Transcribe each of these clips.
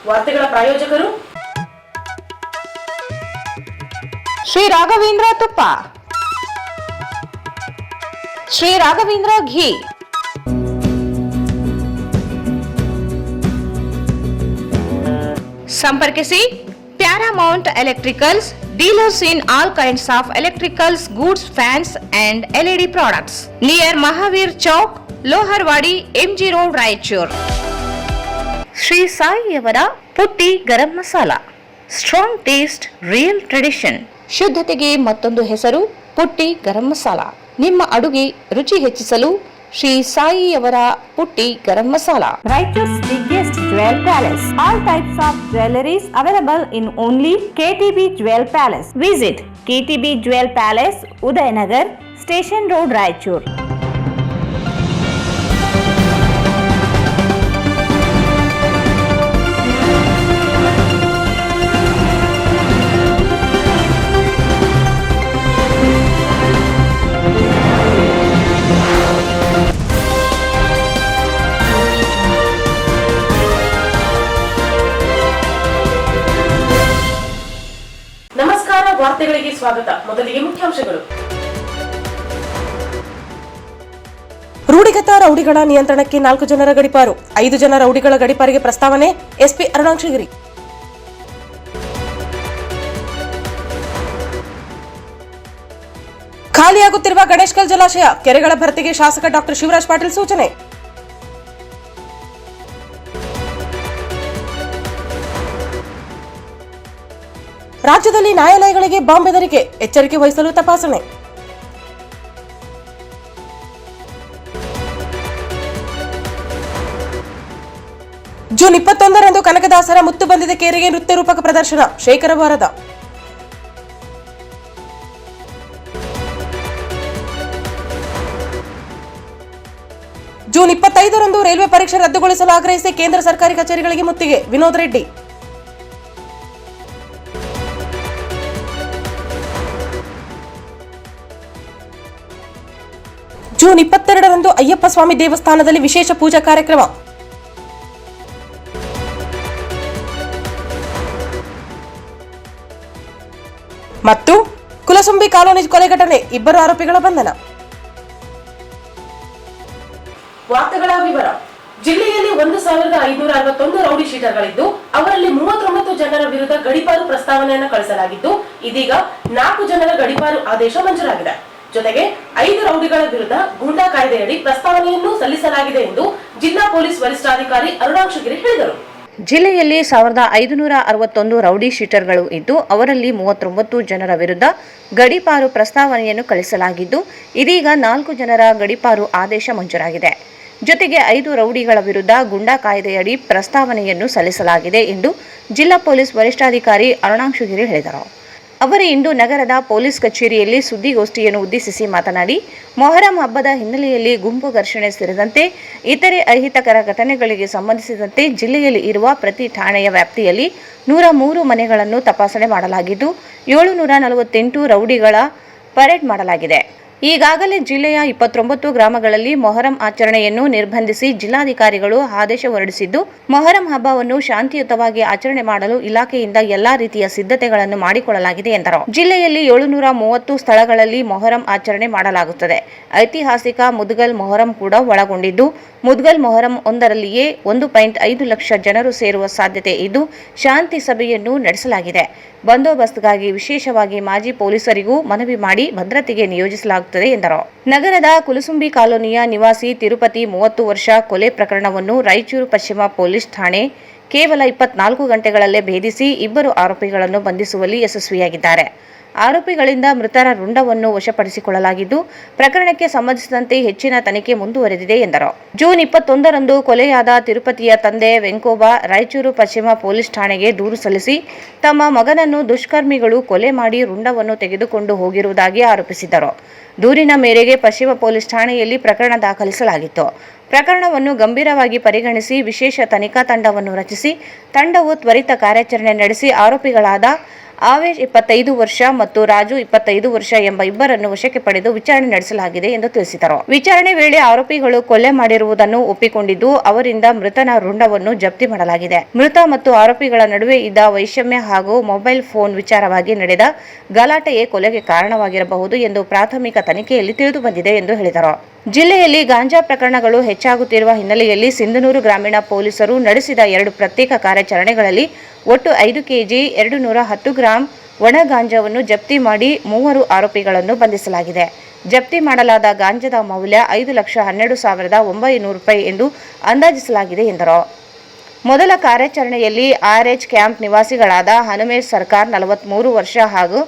ವಾರ್ತೆಗಳ ಪ್ರಾಯೋಜಕರು ಶ್ರೀ ರಾಘವೇಂದ್ರ ತುಪ್ಪ, ಶ್ರೀ ರಾಘವೇಂದ್ರ ಘೀ, ಸಂಪರ್ಕಿಸಿ Paramount electricals, dealers in all kinds of electricals goods, fans and LED products, near Mahavir Chowk, Loharwadi, MG road, Raichur. Shri ಸಾಯಿಯವರ Putti garam masala, strong taste, real tradition. ಶುದ್ಧತೆಗೆ ಮತ್ತೊಂದು ಹೆಸರು ಪುಟ್ಟಿ ಗರಂ ಮಸಾಲ. ನಿಮ್ಮ ಅಡುಗೆ ರುಚಿ ಹೆಚ್ಚಿಸಲು ಶ್ರೀ ಸಾಯಿಯವರ Putti garam masala. Raiturs biggest jewel palace. All types of jewelries available in only KTB Jewel Palace. Visit KTB Jewel Palace, Udayanagar, Station Road, Raichur. ನಮಸ್ಕಾರ, ವಾರ್ತೆಗಳಿಗೆ ಸ್ವಾಗತ. ಮೊದಲಿಗೆ ಮುಖ್ಯಾಂಶಗಳು. ರೂಢಿಗತ ರೌಡಿಗಳ ನಿಯಂತ್ರಣಕ್ಕೆ 4 ಜನರ ಗಡಿಪಾರು, 5 ಜನ ರೌಡಿಗಳ ಗಡಿಪಾರಿಗೆ ಪ್ರಸ್ತಾವನೆ. ಎಸ್ಪಿ ಅರುಣಾಕ್ಷಗಿರಿ. ಖಾಲಿಯಾಗುತ್ತಿರುವ ಗಣೇಶ್ಕಲ್ ಜಲಾಶಯ, ಕೆರೆಗಳ ಭರ್ತಿಗೆ ಶಾಸಕ ಡಾಕ್ಟರ್ ಶಿವರಾಜ್ ಪಾಟೀಲ್ ಸೂಚನೆ. ರಾಜ್ಯದಲ್ಲಿ ನ್ಯಾಯಾಲಯಗಳಿಗೆ ಬಾಂಬ್ ಬೆದರಿಕೆ, ಎಚ್ಚರಿಕೆ ವಹಿಸಲು ತಪಾಸಣೆ. ಜೂನ್ 21ರಂದು ಕನಕದಾಸರ ಮುತ್ತು ಬಂದಿದೆ ಕೇರಿಗೆ ನೃತ್ಯ ರೂಪಕ ಪ್ರದರ್ಶನ, ಶೇಖರ ವಾರದ. ಜೂನ್ 25ರಂದು ರೈಲ್ವೆ ಪರೀಕ್ಷೆ ರದ್ದುಗೊಳಿಸಲು ಆಗ್ರಹಿಸಿ ಕೇಂದ್ರ ಸರ್ಕಾರಿ ಕಚೇರಿಗಳಿಗೆ ಮುತ್ತಿಗೆ, ವಿನೋದ್ ರೆಡ್ಡಿ. ಜೂನ್ 22ರಂದು ಅಯ್ಯಪ್ಪ ಸ್ವಾಮಿ ದೇವಸ್ಥಾನದಲ್ಲಿ ವಿಶೇಷ ಪೂಜಾ ಕಾರ್ಯಕ್ರಮ. ಮತ್ತು ಕುಲಸುಂಬಿ ಕಾಲೋನಿ ಕೊಲೆ ಘಟನೆ, 2 ಆರೋಪಿಗಳ ಬಂಧನ. ವಾರ್ತೆಗಳ ವಿವರ. ಜಿಲ್ಲೆಯಲ್ಲಿ 1561 ರೌಡಿ ಶೀಟರ್ಗಳಿದ್ದು ಅವರಲ್ಲಿ 39 ಜನರ ವಿರುದ್ಧ ಗಡಿಪಾರು ಪ್ರಸ್ತಾವನೆಯನ್ನು ಕಳಿಸಲಾಗಿದ್ದು, ಇದೀಗ 4 ಜನರ ಗಡಿಪಾರು ಆದೇಶ ಮಂಜೂರಾಗಿದೆ. ಜೊತೆಗೆ 5 ರೌಡಿಗಳ ವಿರುದ್ಧ ಗೂಂಡಾ ಕಾಯ್ದೆಯಡಿ ಪ್ರಸ್ತಾವನೆಯನ್ನು ಸಲ್ಲಿಸಲಾಗಿದೆ ಎಂದು ಜಿಲ್ಲಾ ಪೊಲೀಸ್ ವರಿಷ್ಠಾಧಿಕಾರಿ ಅರುಣಾಕ್ಷಗಿರಿ ಹೇಳಿದರು. ಜಿಲ್ಲೆಯಲ್ಲಿ 1561 ರೌಡಿ ಶೀಟರ್ಗಳು ಇದ್ದು ಅವರಲ್ಲಿ 39 ಜನರ ವಿರುದ್ಧ ಗಡಿಪಾರು ಪ್ರಸ್ತಾವನೆಯನ್ನು ಕಳಿಸಲಾಗಿದ್ದು, ಇದೀಗ 4 ಜನರ ಗಡಿಪಾರು ಆದೇಶ ಮಂಜೂರಾಗಿದೆ. ಜೊತೆಗೆ 5 ರೌಡಿಗಳ ವಿರುದ್ಧ ಗೂಂಡಾ ಕಾಯ್ದೆಯಡಿ ಪ್ರಸ್ತಾವನೆಯನ್ನು ಸಲ್ಲಿಸಲಾಗಿದೆ ಎಂದು ಜಿಲ್ಲಾ ಪೊಲೀಸ್ ವರಿಷ್ಠಾಧಿಕಾರಿ ಅರುಣಾಕ್ಷಗಿರಿ ಹೇಳಿದರು. ಅವರು ಇಂದು ನಗರದ ಪೊಲೀಸ್ ಕಚೇರಿಯಲ್ಲಿ ಸುದ್ದಿಗೋಷ್ಠಿಯನ್ನು ಉದ್ದೇಶಿಸಿ ಮಾತನಾಡಿ, ಮೊಹರಂ ಹಬ್ಬದ ಹಿನ್ನೆಲೆಯಲ್ಲಿ ಗುಂಪು ಘರ್ಷಣೆ ಸೇರಿದಂತೆ ಇತರೆ ಅಹಿತಕರ ಘಟನೆಗಳಿಗೆ ಸಂಬಂಧಿಸಿದಂತೆ ಜಿಲ್ಲೆಯಲ್ಲಿ ಇರುವ ಪ್ರತಿ ಠಾಣೆಯ ವ್ಯಾಪ್ತಿಯಲ್ಲಿ 103 ಮನೆಗಳನ್ನು ತಪಾಸಣೆ ಮಾಡಲಾಗಿದ್ದು 748 ರೌಡಿಗಳ ಪರೇಡ್ ಮಾಡಲಾಗಿದೆ. ಈಗಾಗಲೇ ಜಿಲ್ಲೆಯ 29 ಗ್ರಾಮಗಳಲ್ಲಿ ಮೊಹರಂ ಆಚರಣೆಯನ್ನು ನಿರ್ಬಂಧಿಸಿ ಜಿಲ್ಲಾಧಿಕಾರಿಗಳು ಆದೇಶ ಹೊರಡಿಸಿದ್ದು, ಮೊಹರಂ ಹಬ್ಬವನ್ನು ಶಾಂತಿಯುತವಾಗಿ ಆಚರಣೆ ಮಾಡಲು ಇಲಾಖೆಯಿಂದ ಎಲ್ಲಾ ರೀತಿಯ ಸಿದ್ಧತೆಗಳನ್ನು ಮಾಡಿಕೊಳ್ಳಲಾಗಿದೆ ಎಂದರು. ಜಿಲ್ಲೆಯಲ್ಲಿ 730 ಸ್ಥಳಗಳಲ್ಲಿ ಮೊಹರಂ ಆಚರಣೆ ಮಾಡಲಾಗುತ್ತದೆ. ಐತಿಹಾಸಿಕ ಮುದ್ಗಲ್ ಮೊಹರಂ ಕೂಡ ಒಳಗೊಂಡಿದ್ದು, ಮುದ್ಗಲ್ ಮೊಹರಂ ಒಂದರಲ್ಲಿಯೇ 1.5 ಲಕ್ಷ ಜನರು ಸೇರುವ ಸಾಧ್ಯತೆ ಇದ್ದು, ಶಾಂತಿ ಸಭೆಯನ್ನು ನಡೆಸಲಾಗಿದೆ. ಬಂದೋಬಸ್ತ್ಗಾಗಿ ವಿಶೇಷವಾಗಿ ಮಾಜಿ ಪೊಲೀಸರಿಗೂ ಮನವಿ ಮಾಡಿ ಭದ್ರತೆಗೆ ನಿಯೋಜಿಸಲಾಗುತ್ತದೆ ಎಂದರು. ನಗರದ ಕುಲಸುಂಬಿ ಕಾಲೋನಿಯ ನಿವಾಸಿ ತಿರುಪತಿ 30 ವರ್ಷ ಕೊಲೆ ಪ್ರಕರಣವನ್ನು ರಾಯಚೂರು ಪಶ್ಚಿಮ ಪೊಲೀಸ್ ಠಾಣೆ ಕೇವಲ 24 ಗಂಟೆಗಳಲ್ಲೇ ಭೇದಿಸಿ 2 ಆರೋಪಿಗಳನ್ನು ಬಂಧಿಸುವಲ್ಲಿ ಯಶಸ್ವಿಯಾಗಿದ್ದಾರೆ. ಆರೋಪಿಗಳಿಂದ ಮೃತರ ರುಂಡವನ್ನು ವಶಪಡಿಸಿಕೊಳ್ಳಲಾಗಿದ್ದು, ಪ್ರಕರಣಕ್ಕೆ ಸಂಬಂಧಿಸಿದಂತೆ ಹೆಚ್ಚಿನ ತನಿಖೆ ಮುಂದುವರೆದಿದೆ ಎಂದರು. ಜೂನ್ 21ರಂದು ಕೊಲೆಯಾದ ತಿರುಪತಿಯ ತಂದೆ ವೆಂಕೋಬಾ ರಾಯಚೂರು ಪಶ್ಚಿಮ ಪೊಲೀಸ್ ಠಾಣೆಗೆ ದೂರು ಸಲ್ಲಿಸಿ ತಮ್ಮ ಮಗನನ್ನು ದುಷ್ಕರ್ಮಿಗಳು ಕೊಲೆ ಮಾಡಿ ರುಂಡವನ್ನು ತೆಗೆದುಕೊಂಡು ಹೋಗಿರುವುದಾಗಿ ಆರೋಪಿಸಿದ್ದರು. ದೂರಿನ ಮೇರೆಗೆ ಪಶ್ಚಿಮ ಪೊಲೀಸ್ ಠಾಣೆಯಲ್ಲಿ ಪ್ರಕರಣ ದಾಖಲಿಸಲಾಗಿತ್ತು. ಪ್ರಕರಣವನ್ನು ಗಂಭೀರವಾಗಿ ಪರಿಗಣಿಸಿ ವಿಶೇಷ ತನಿಖಾ ತಂಡವನ್ನು ರಚಿಸಿ ತಂಡವು ತ್ವರಿತ ಕಾರ್ಯಾಚರಣೆ ನಡೆಸಿ ಆರೋಪಿಗಳಾದ ಆವೇಶ್ 25 ವರ್ಷ ಮತ್ತು ರಾಜು 25 ವರ್ಷ ಎಂಬ ಇಬ್ಬರನ್ನು ವಶಕ್ಕೆ ಪಡೆದು ವಿಚಾರಣೆ ನಡೆಸಲಾಗಿದೆ ಎಂದು ತಿಳಿಸಿದರು. ವಿಚಾರಣೆ ವೇಳೆ ಆರೋಪಿಗಳು ಕೊಲೆ ಮಾಡಿರುವುದನ್ನು ಒಪ್ಪಿಕೊಂಡಿದ್ದು ಅವರಿಂದ ಮೃತನ ರುಂಡವನ್ನು ಜಪ್ತಿ ಮಾಡಲಾಗಿದೆ. ಮೃತ ಮತ್ತು ಆರೋಪಿಗಳ ನಡುವೆ ಇದ್ದ ವೈಷಮ್ಯ ಹಾಗೂ ಮೊಬೈಲ್ ಫೋನ್ ವಿಚಾರವಾಗಿ ನಡೆದ ಗಲಾಟೆಯೇ ಕೊಲೆಗೆ ಕಾರಣವಾಗಿರಬಹುದು ಎಂದು ಪ್ರಾಥಮಿಕ ತನಿಖೆಯಲ್ಲಿ ತಿಳಿದು ಬಂದಿದೆ ಎಂದು ಹೇಳಿದರು. ಜಿಲ್ಲೆಯಲ್ಲಿ ಗಾಂಜಾ ಪ್ರಕರಣಗಳು ಹೆಚ್ಚಾಗುತ್ತಿರುವ ಹಿನ್ನೆಲೆಯಲ್ಲಿ ಸಿಂಧನೂರು ಗ್ರಾಮೀಣ ಪೊಲೀಸರು ನಡೆಸಿದ 2 ಪ್ರತ್ಯೇಕ ಕಾರ್ಯಾಚರಣೆಗಳಲ್ಲಿ ಒಟ್ಟು 5 ಕೆಜಿ 210 ಗ್ರಾಂ ಒಣ ಗಾಂಜಾವನ್ನು ಜಪ್ತಿ ಮಾಡಿ 3 ಆರೋಪಿಗಳನ್ನು ಬಂಧಿಸಲಾಗಿದೆ. ಜಪ್ತಿ ಮಾಡಲಾದ ಗಾಂಜಾದ ಮೌಲ್ಯ 5,12,900 ರೂಪಾಯಿ ಎಂದು ಅಂದಾಜಿಸಲಾಗಿದೆ ಎಂದರು. ಮೊದಲ ಕಾರ್ಯಾಚರಣೆಯಲ್ಲಿ RH ಕ್ಯಾಂಪ್ ನಿವಾಸಿಗಳಾದ ಹನುಮೇಶ್ ಸರ್ಕಾರ್ 43 ವರ್ಷ ಹಾಗೂ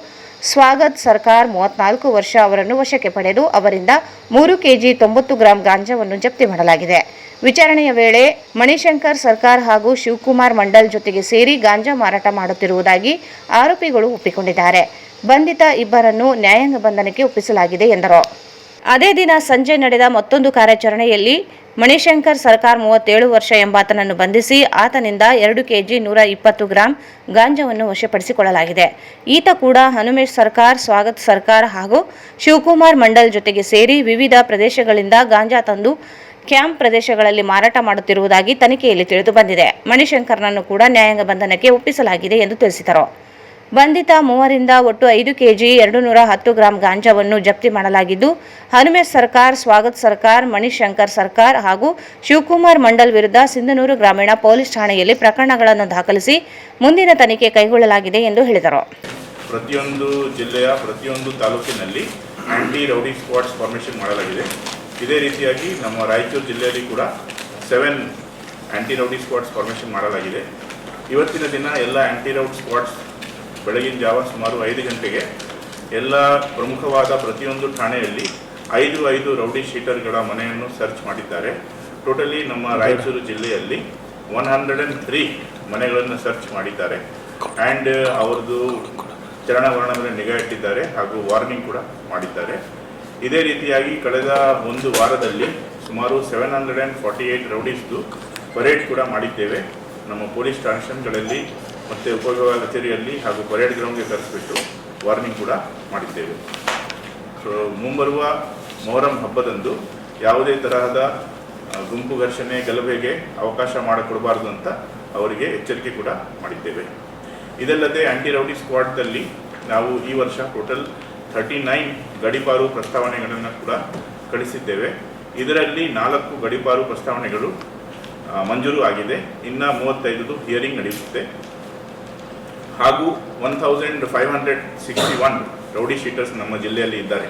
ಸ್ವಾಗತ್ ಸರ್ಕಾರ್ 34 ವರ್ಷ ಅವರನ್ನು ವಶಕ್ಕೆ ಪಡೆದು ಅವರಿಂದ 3 ಕೆಜಿ 90 ಗ್ರಾಂ ಗಾಂಜಾವನ್ನು ಜಪ್ತಿ ಮಾಡಲಾಗಿದೆ. ವಿಚಾರಣೆಯ ವೇಳೆ ಮಣಿಶಂಕರ್ ಸರ್ಕಾರ್ ಹಾಗೂ ಶಿವಕುಮಾರ್ ಮಂಡಲ್ ಜೊತೆಗೆ ಸೇರಿ ಗಾಂಜಾ ಮಾರಾಟ ಮಾಡುತ್ತಿರುವುದಾಗಿ ಆರೋಪಿಗಳು ಒಪ್ಪಿಕೊಂಡಿದ್ದಾರೆ. ಬಂಧಿತ ಇಬ್ಬರನ್ನು ನ್ಯಾಯಾಂಗ ಬಂಧನಕ್ಕೆ ಒಪ್ಪಿಸಲಾಗಿದೆ ಎಂದರು. ಅದೇ ದಿನ ಸಂಜೆ ನಡೆದ ಮತ್ತೊಂದು ಕಾರ್ಯಾಚರಣೆಯಲ್ಲಿ ಮಣಿಶಂಕರ್ ಸರ್ಕಾರ್ 37 ವರ್ಷ ಎಂಬಾತನನ್ನು ಬಂಧಿಸಿ ಆತನಿಂದ 2 ಕೆಜಿ 120 ಗ್ರಾಂ ಗಾಂಜಾವನ್ನು ವಶಪಡಿಸಿಕೊಳ್ಳಲಾಗಿದೆ. ಈತ ಕೂಡ ಹನುಮೇಶ್ ಸರ್ಕಾರ್, ಸ್ವಾಗತ್ ಸರ್ಕಾರ್ ಹಾಗೂ ಶಿವಕುಮಾರ್ ಮಂಡಲ್ ಜೊತೆಗೆ ಸೇರಿ ವಿವಿಧ ಪ್ರದೇಶಗಳಿಂದ ಗಾಂಜಾ ತಂದು ಕ್ಯಾಂಪ್ ಪ್ರದೇಶಗಳಲ್ಲಿ ಮಾರಾಟ ಮಾಡುತ್ತಿರುವುದಾಗಿ ತನಿಖೆಯಲ್ಲಿ ತಿಳಿದು ಬಂದಿದೆ. ಮಣಿಶಂಕರ್ನನ್ನು ಕೂಡ ನ್ಯಾಯಾಂಗ ಬಂಧನಕ್ಕೆ ಒಪ್ಪಿಸಲಾಗಿದೆ ಎಂದು ತಿಳಿಸಿದರು. ಬಂಧಿತ ಮೂವರಿಂದ ಒಟ್ಟು 5 ಕೆಜಿ 210 ಗ್ರಾಂ ಗಾಂಜಾವನ್ನು ಜಪ್ತಿ ಮಾಡಲಾಗಿದ್ದು ಹನುಮೇಶ್ ಸರ್ಕಾರ್, ಸ್ವಾಗತ್ ಸರ್ಕಾರ್, ಮಣಿಶಂಕರ್ ಸರ್ಕಾರ್ ಹಾಗೂ ಶಿವಕುಮಾರ್ ಮಂಡಲ್ ವಿರುದ್ಧ ಸಿಂಧನೂರು ಗ್ರಾಮೀಣ ಪೊಲೀಸ್ ಠಾಣೆಯಲ್ಲಿ ಪ್ರಕರಣಗಳನ್ನು ದಾಖಲಿಸಿ ಮುಂದಿನ ತನಿಖೆ ಕೈಗೊಳ್ಳಲಾಗಿದೆ ಎಂದು ಹೇಳಿದರು. ಪ್ರತಿಯೊಂದು ಜಿಲ್ಲೆಯ ಪ್ರತಿಯೊಂದು ತಾಲೂಕಿನಲ್ಲಿ ಆಂಟಿ ರೌಡಿ ಸ್ಕ್ವಾಡ್ಸ್ ಫಾರ್ಮೇಷನ್ ಮಾಡಲಾಗಿದೆ. ಇದೇ ರೀತಿಯಾಗಿ ನಮ್ಮ ರಾಯಚೂರು ಜಿಲ್ಲೆಯಲ್ಲಿ ಕೂಡ 7 ಆಂಟಿ ರೌಡಿ ಸ್ಕ್ವಾಡ್ಸ್ ಫಾರ್ಮೇಷನ್ ಮಾಡಲಾಗಿದೆ. ಇವತ್ತಿನ ದಿನ ಎಲ್ಲ ಆಂಟಿ ರೌಡಿ ಸ್ಕ್ವಾಡ್ಸ್ ಬೆಳಗಿನ ಜಾವ ಸುಮಾರು 5 ಗಂಟೆಗೆ ಎಲ್ಲ ಪ್ರಮುಖವಾದ ಪ್ರತಿಯೊಂದು ಠಾಣೆಯಲ್ಲಿ 5 ರೌಡಿ ಶೀಟರ್ಗಳ ಮನೆಯನ್ನು ಸರ್ಚ್ ಮಾಡಿದ್ದಾರೆ. ಟೋಟಲಿ ನಮ್ಮ ರಾಯಚೂರು ಜಿಲ್ಲೆಯಲ್ಲಿ 103 ಮನೆಗಳನ್ನು ಸರ್ಚ್ ಮಾಡಿದ್ದಾರೆ ಆ್ಯಂಡ್ ಅವ್ರದ್ದು ಚಲನವಲನ ಮೇಲೆ ನಿಗಾ ಇಟ್ಟಿದ್ದಾರೆ ಹಾಗೂ ವಾರ್ನಿಂಗ್ ಕೂಡ ಮಾಡಿದ್ದಾರೆ. ಇದೇ ರೀತಿಯಾಗಿ ಕಳೆದ ಒಂದು ವಾರದಲ್ಲಿ ಸುಮಾರು 748 ರೌಡೀಸ್ದು ಪರೇಡ್ ಕೂಡ ಮಾಡಿದ್ದೇವೆ. ನಮ್ಮ ಪೊಲೀಸ್ ಸ್ಟೇಷನ್ಗಳಲ್ಲಿ ಮತ್ತು ಉಪವಿಭಾಗ ಕಚೇರಿಯಲ್ಲಿ ಹಾಗೂ ಪರೇಡ್ ಗ್ರೌಂಡ್ಗೆ ಕರೆಸಿಬಿಟ್ಟು ವಾರ್ನಿಂಗ್ ಕೂಡ ಮಾಡಿದ್ದೇವೆ. ಸೊ ಮುಂಬರುವ ಮೊಹರಂ ಹಬ್ಬದಂದು ಯಾವುದೇ ತರಹದ ಗುಂಪು ಘರ್ಷಣೆ ಗಲಭೆಗೆ ಅವಕಾಶ ಮಾಡಿಕೊಡಬಾರ್ದು ಅಂತ ಅವರಿಗೆ ಎಚ್ಚರಿಕೆ ಕೂಡ ಮಾಡಿದ್ದೇವೆ. ಇದಲ್ಲದೆ ಆಂಟಿ ರೌಡಿ ಸ್ಕ್ವಾಡ್ದಲ್ಲಿ ನಾವು ಈ ವರ್ಷ ಟೋಟಲ್ 39 ಗಡೀಪಾರು ಪ್ರಸ್ತಾವನೆಗಳನ್ನು ಕೂಡ ಕಳಿಸಿದ್ದೇವೆ. ಇದರಲ್ಲಿ 4 ಗಡೀಪಾರು ಪ್ರಸ್ತಾವನೆಗಳು ಮಂಜೂರು ಆಗಿದೆ. ಇನ್ನು 35 ಹಿಯರಿಂಗ್ ನಡೆಯುತ್ತೆ. ಹಾಗೂ 1561 ರೌಡಿ ಶೀಟರ್ಸ್ ನಮ್ಮ ಜಿಲ್ಲೆಯಲ್ಲಿ ಇದ್ದಾರೆ.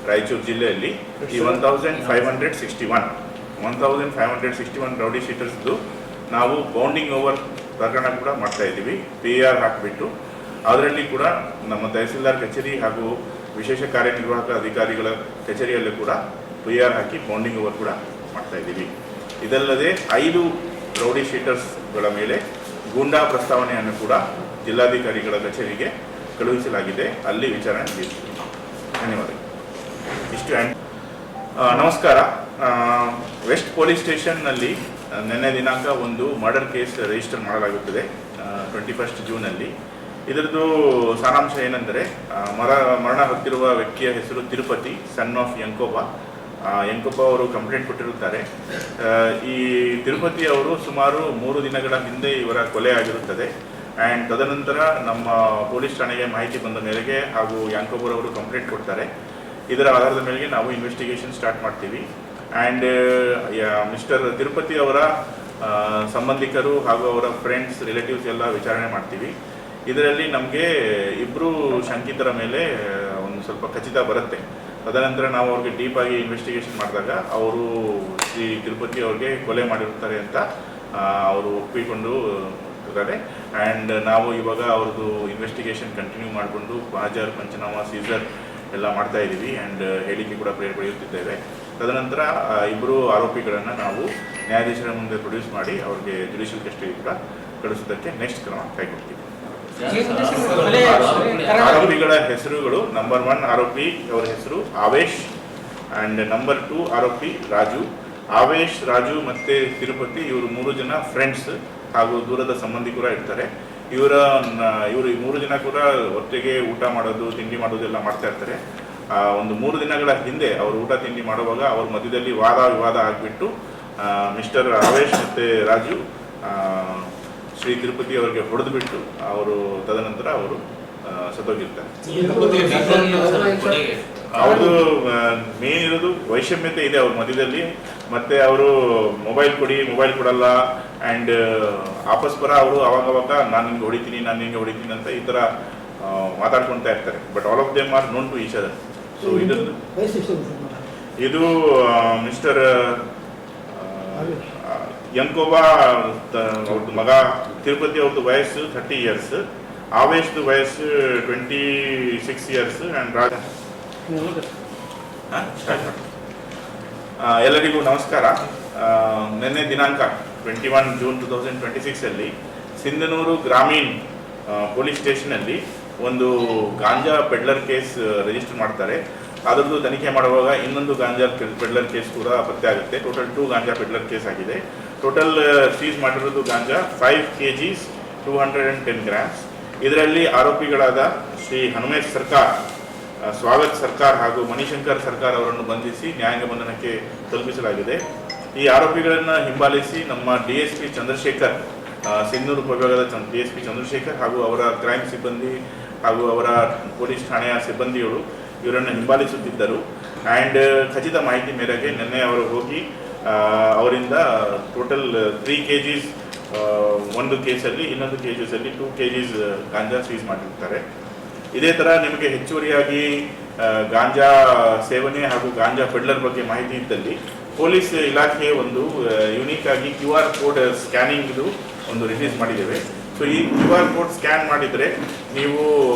ರಾಯಚೂರು ಜಿಲ್ಲೆಯಲ್ಲಿ ಈ 1561 ರೌಡಿ ಶೀಟರ್ಸ್ದು ನಾವು ಬೌಂಡಿಂಗ್ ಓವರ್ ಪ್ರಕರಣ ಕೂಡ ಮಾಡ್ತಾ ಇದ್ದೀವಿ. PAR ಹಾಕಿಬಿಟ್ಟು ಅದರಲ್ಲಿ ಕೂಡ ನಮ್ಮ ತಹಸೀಲ್ದಾರ್ ಕಚೇರಿ ಹಾಗೂ ವಿಶೇಷ ಕಾರ್ಯನಿರ್ವಾಹಕ ಅಧಿಕಾರಿಗಳ ಕಚೇರಿಯಲ್ಲೂ ಕೂಡ PAR ಹಾಕಿ ಬೌಂಡಿಂಗ್ ಓವರ್ ಕೂಡ ಮಾಡ್ತಾ ಇದ್ದೀವಿ. ಇದಲ್ಲದೆ 5 ರೌಡಿ ಶೀಟರ್ಸ್ಗಳ ಮೇಲೆ ಗೂಂಡಾ ಪ್ರಸ್ತಾವನೆಯನ್ನು ಕೂಡ ಜಿಲ್ಲಾಧಿಕಾರಿಗಳ ಕಚೇರಿಗೆ ಕಳುಹಿಸಲಾಗಿದೆ. ಅಲ್ಲಿ ವಿಚಾರಣೆ ನಡೆಯುತ್ತಿದೆ. ಧನ್ಯವಾದಗಳು. ಇಷ್ಟು. ನಮಸ್ಕಾರ. ವೆಸ್ಟ್ ಪೊಲೀಸ್ ಸ್ಟೇಷನ್ನಲ್ಲಿ ನಿನ್ನೆ ದಿನಾಂಕ ಒಂದು ಮರ್ಡರ್ ಕೇಸ್ ರಿಜಿಸ್ಟರ್ ಮಾಡಲಾಗುತ್ತದೆ 21 ಜೂನಲ್ಲಿ. ಇದರದ್ದು ಸಾರಾಂಶ ಏನೆಂದರೆ ಮರಣ ಹೊತ್ತಿರುವ ವ್ಯಕ್ತಿಯ ಹೆಸರು ತಿರುಪತಿ, ಸನ್ ಆಫ್ ಯಂಕೋಬ ಅವರು ಕಂಪ್ಲೇಂಟ್ ಕೊಟ್ಟಿರುತ್ತಾರೆ. ಈ ತಿರುಪತಿ ಅವರು ಸುಮಾರು 3 ದಿನಗಳ ಹಿಂದೆ ಇವರ ಕೊಲೆ ಆಗಿರುತ್ತದೆ. ಆ್ಯಂಡ್ ತದನಂತರ ನಮ್ಮ ಪೊಲೀಸ್ ಠಾಣೆಗೆ ಮಾಹಿತಿ ಬಂದ ಮೇರೆಗೆ ಹಾಗೂ ಯಾಂಕೋಬರ್ ಅವರು ಕಂಪ್ಲೇಂಟ್ ಕೊಡ್ತಾರೆ. ಇದರ ಆಧಾರದ ಮೇರೆಗೆ ನಾವು ಇನ್ವೆಸ್ಟಿಗೇಷನ್ ಸ್ಟಾರ್ಟ್ ಮಾಡ್ತೀವಿ. ಆ್ಯಂಡ್ ಮಿಸ್ಟರ್ ತಿರುಪತಿ ಅವರ ಸಂಬಂಧಿಕರು ಹಾಗೂ ಅವರ ಫ್ರೆಂಡ್ಸ್, ರಿಲೇಟಿವ್ಸ್ ಎಲ್ಲ ವಿಚಾರಣೆ ಮಾಡ್ತೀವಿ. ಇದರಲ್ಲಿ ನಮಗೆ 2 ಶಂಕಿತರ ಮೇಲೆ ಒಂದು ಸ್ವಲ್ಪ ಖಚಿತ ಬರುತ್ತೆ. ತದನಂತರ ನಾವು ಅವ್ರಿಗೆ ಡೀಪಾಗಿ ಇನ್ವೆಸ್ಟಿಗೇಷನ್ ಮಾಡಿದಾಗ ಅವರು ಶ್ರೀ ತಿರುಪತಿ ಅವ್ರಿಗೆ ಕೊಲೆ ಮಾಡಿರ್ತಾರೆ ಅಂತ ಅವರು ಒಪ್ಪಿಕೊಂಡು ಇದ್ದಾರೆ. ಆ್ಯಂಡ್ ನಾವು ಇವಾಗ ಅವ್ರದ್ದು ಇನ್ವೆಸ್ಟಿಗೇಷನ್ ಕಂಟಿನ್ಯೂ ಮಾಡಿಕೊಂಡು ಹಾಜರ್, ಪಂಚನಾಮ, ಸೀಸರ್ ಎಲ್ಲ ಮಾಡ್ತಾ ಇದ್ದೀವಿ. ಆ್ಯಂಡ್ ಹೇಳಿಕೆ ಕೂಡ ಪಡೆಯುತ್ತಿದ್ದೇವೆ. ತದನಂತರ 2 ಆರೋಪಿಗಳನ್ನು ನಾವು ನ್ಯಾಯಾಧೀಶರ ಮುಂದೆ ಪ್ರೊಡ್ಯೂಸ್ ಮಾಡಿ ಅವ್ರಿಗೆ ಜುಡಿಷಿಯಲ್ ಕಸ್ಟಡಿ ಕೂಡ ಕಳಿಸೋದಕ್ಕೆ ನೆಕ್ಸ್ಟ್ ಕ್ರಮ ಕೈಗೊಳ್ತೀವಿ. ಆರೋಪಿಗಳ ಹೆಸರುಗಳು: ನಂಬರ್ 1 ಆರೋಪಿ ಅವರ ಹೆಸರು ಆವೇಶ್, ಆ್ಯಂಡ್ ನಂಬರ್ 2 ಆರೋಪಿ ರಾಜು, ಆವೇಶ್, ರಾಜು ಮತ್ತು ತಿರುಪತಿ ಇವರು 3 ಜನ ಫ್ರೆಂಡ್ಸ್ ಹಾಗೂ ದೂರದ ಸಂಬಂಧಿ ಕೂಡ ಇರ್ತಾರೆ. ಇವರು ಈ 3 ಜನ ಕೂಡ ಒಟ್ಟಿಗೆ ಊಟ ಮಾಡೋದು, ತಿಂಡಿ ಮಾಡೋದು ಎಲ್ಲ ಮಾಡ್ತಾ ಇರ್ತಾರೆ. ಒಂದು 3 ದಿನಗಳ ಹಿಂದೆ ಅವರು ಊಟ ತಿಂಡಿ ಮಾಡುವಾಗ ಅವ್ರ ಮಧ್ಯದಲ್ಲಿ ವಾದ ವಿವಾದ ಆಗಿಬಿಟ್ಟು ಮಿಸ್ಟರ್ ಆವೇಶ್ ಮತ್ತು ರಾಜು ಶ್ರೀ ತಿರುಪತಿ ಅವರಿಗೆ ಹೊಡೆದುಬಿಟ್ಟು ಅವರು ತದನಂತರ ಅವರು ಸತ್ತೋಗಿರ್ತಾರೆ. ಅವ್ರದ್ದು ಮೇನ್ ಇರೋದು ವೈಷಮ್ಯತೆ ಇದೆ ಅವ್ರ ಮಧ್ಯದಲ್ಲಿ. ಮತ್ತೆ ಅವರು ಮೊಬೈಲ್ ಕೊಡಲ್ಲ. ಆ್ಯಂಡ್ ಆಪಸ್ಪರ ಅವರು ಅವಾಗವಾಗ ನಾನು ನಿಂಗೆ ಹೊಡಿತೀನಿ ಅಂತ ಈ ಥರ ಮಾತಾಡ್ಕೊಳ್ತಾ ಇರ್ತಾರೆ. But all of them are known to each other. So ಇದು ಮಿಸ್ಟರ್ ಯಂಕೋಬಾ ಅವ್ರದ್ದು ಮಗ ತಿರುಪತಿ ಅವ್ರದ್ದು ವಯಸ್ಸು 30 years, ಆವೇಶ್ದು ವಯಸ್ಸು 26 years. ಆ್ಯಂಡ್ ರಾಜ ಎಲ್ಲರಿಗೂ ನಮಸ್ಕಾರ. ನಿನ್ನೆ ದಿನಾಂಕ 21 June 2026 ಸಿಂಧನೂರು ಗ್ರಾಮೀಣ್ ಪೊಲೀಸ್ ಸ್ಟೇಷನಲ್ಲಿ ಒಂದು ಗಾಂಜಾ ಪೆಡ್ಲರ್ ಕೇಸ್ ರಿಜಿಸ್ಟರ್ ಮಾಡ್ತಾರೆ. ಅದರದ್ದು ತನಿಖೆ ಮಾಡುವಾಗ ಇನ್ನೊಂದು ಗಾಂಜಾ ಪೆಡ್ಲರ್ ಕೇಸ್ ಕೂಡ ಪತ್ತೆ ಆಗುತ್ತೆ. ಟೋಟಲ್ 2 ಗಾಂಜಾ ಪೆಡ್ಲರ್ ಕೇಸ್ ಆಗಿದೆ. ಟೋಟಲ್ ಸೀಸ್ ಮಾಡಿರೋದು ಗಾಂಜಾ 5 kg 210 grams. ಇದರಲ್ಲಿ ಆರೋಪಿಗಳಾದ ಶ್ರೀ ಹನುಮೇಶ್ ಸರ್ಕಾರ್, ಸ್ವಾಗತ್ ಸರ್ಕಾರ್ ಹಾಗೂ ಮಣಿಶಂಕರ್ ಸರ್ಕಾರ್ ಅವರನ್ನು ಬಂಧಿಸಿ ನ್ಯಾಯಾಂಗ ಬಂಧನಕ್ಕೆ ತಲುಪಿಸಲಾಗಿದೆ. ಈ ಆರೋಪಿಗಳನ್ನು ಹಿಂಬಾಲಿಸಿ ನಮ್ಮ DSP ಚಂದ್ರಶೇಖರ್, ಸಿಂಧನೂರು ಉಪವಿಭಾಗದ DSP ಚಂದ್ರಶೇಖರ್ ಹಾಗೂ ಅವರ ಕ್ರೈಮ್ ಸಿಬ್ಬಂದಿ ಹಾಗೂ ಅವರ ಪೊಲೀಸ್ ಠಾಣೆಯ ಸಿಬ್ಬಂದಿಗಳು ಇವರನ್ನು ಹಿಂಬಾಲಿಸುತ್ತಿದ್ದರು. ಆ್ಯಂಡ್ ಖಚಿತ ಮಾಹಿತಿ ಮೇರೆಗೆ ನಿನ್ನೆ ಅವರು ಹೋಗಿ ಅವರಿಂದ ಟೋಟಲ್ 3 kg ಒಂದು ಕೇಸಲ್ಲಿ, ಇನ್ನೊಂದು ಕೇಸಲ್ಲಿ 2 kg ಗಾಂಜಾ ಸೀಸ್ ಮಾಡಿರ್ತಾರೆ. ಇದೇ ಥರ ನಿಮಗೆ ಹೆಚ್ಚುವರಿಯಾಗಿ ಗಾಂಜಾ ಸೇವನೆ ಹಾಗೂ ಗಾಂಜಾ ಪೆಡ್ಲರ್ ಬಗ್ಗೆ ಮಾಹಿತಿ ಇದ್ದಲ್ಲಿ ಪೊಲೀಸ್ ಇಲಾಖೆ ಒಂದು ಯುನೀಕ್ ಆಗಿ QR ಕೋಡ್ ಸ್ಕ್ಯಾನಿಂಗ್ದು ಒಂದು ರಿಲೀಸ್ ಮಾಡಿದ್ದೇವೆ. ಸೊ ಈ QR ಕೋಡ್ ಸ್ಕ್ಯಾನ್ ಮಾಡಿದರೆ ನೀವು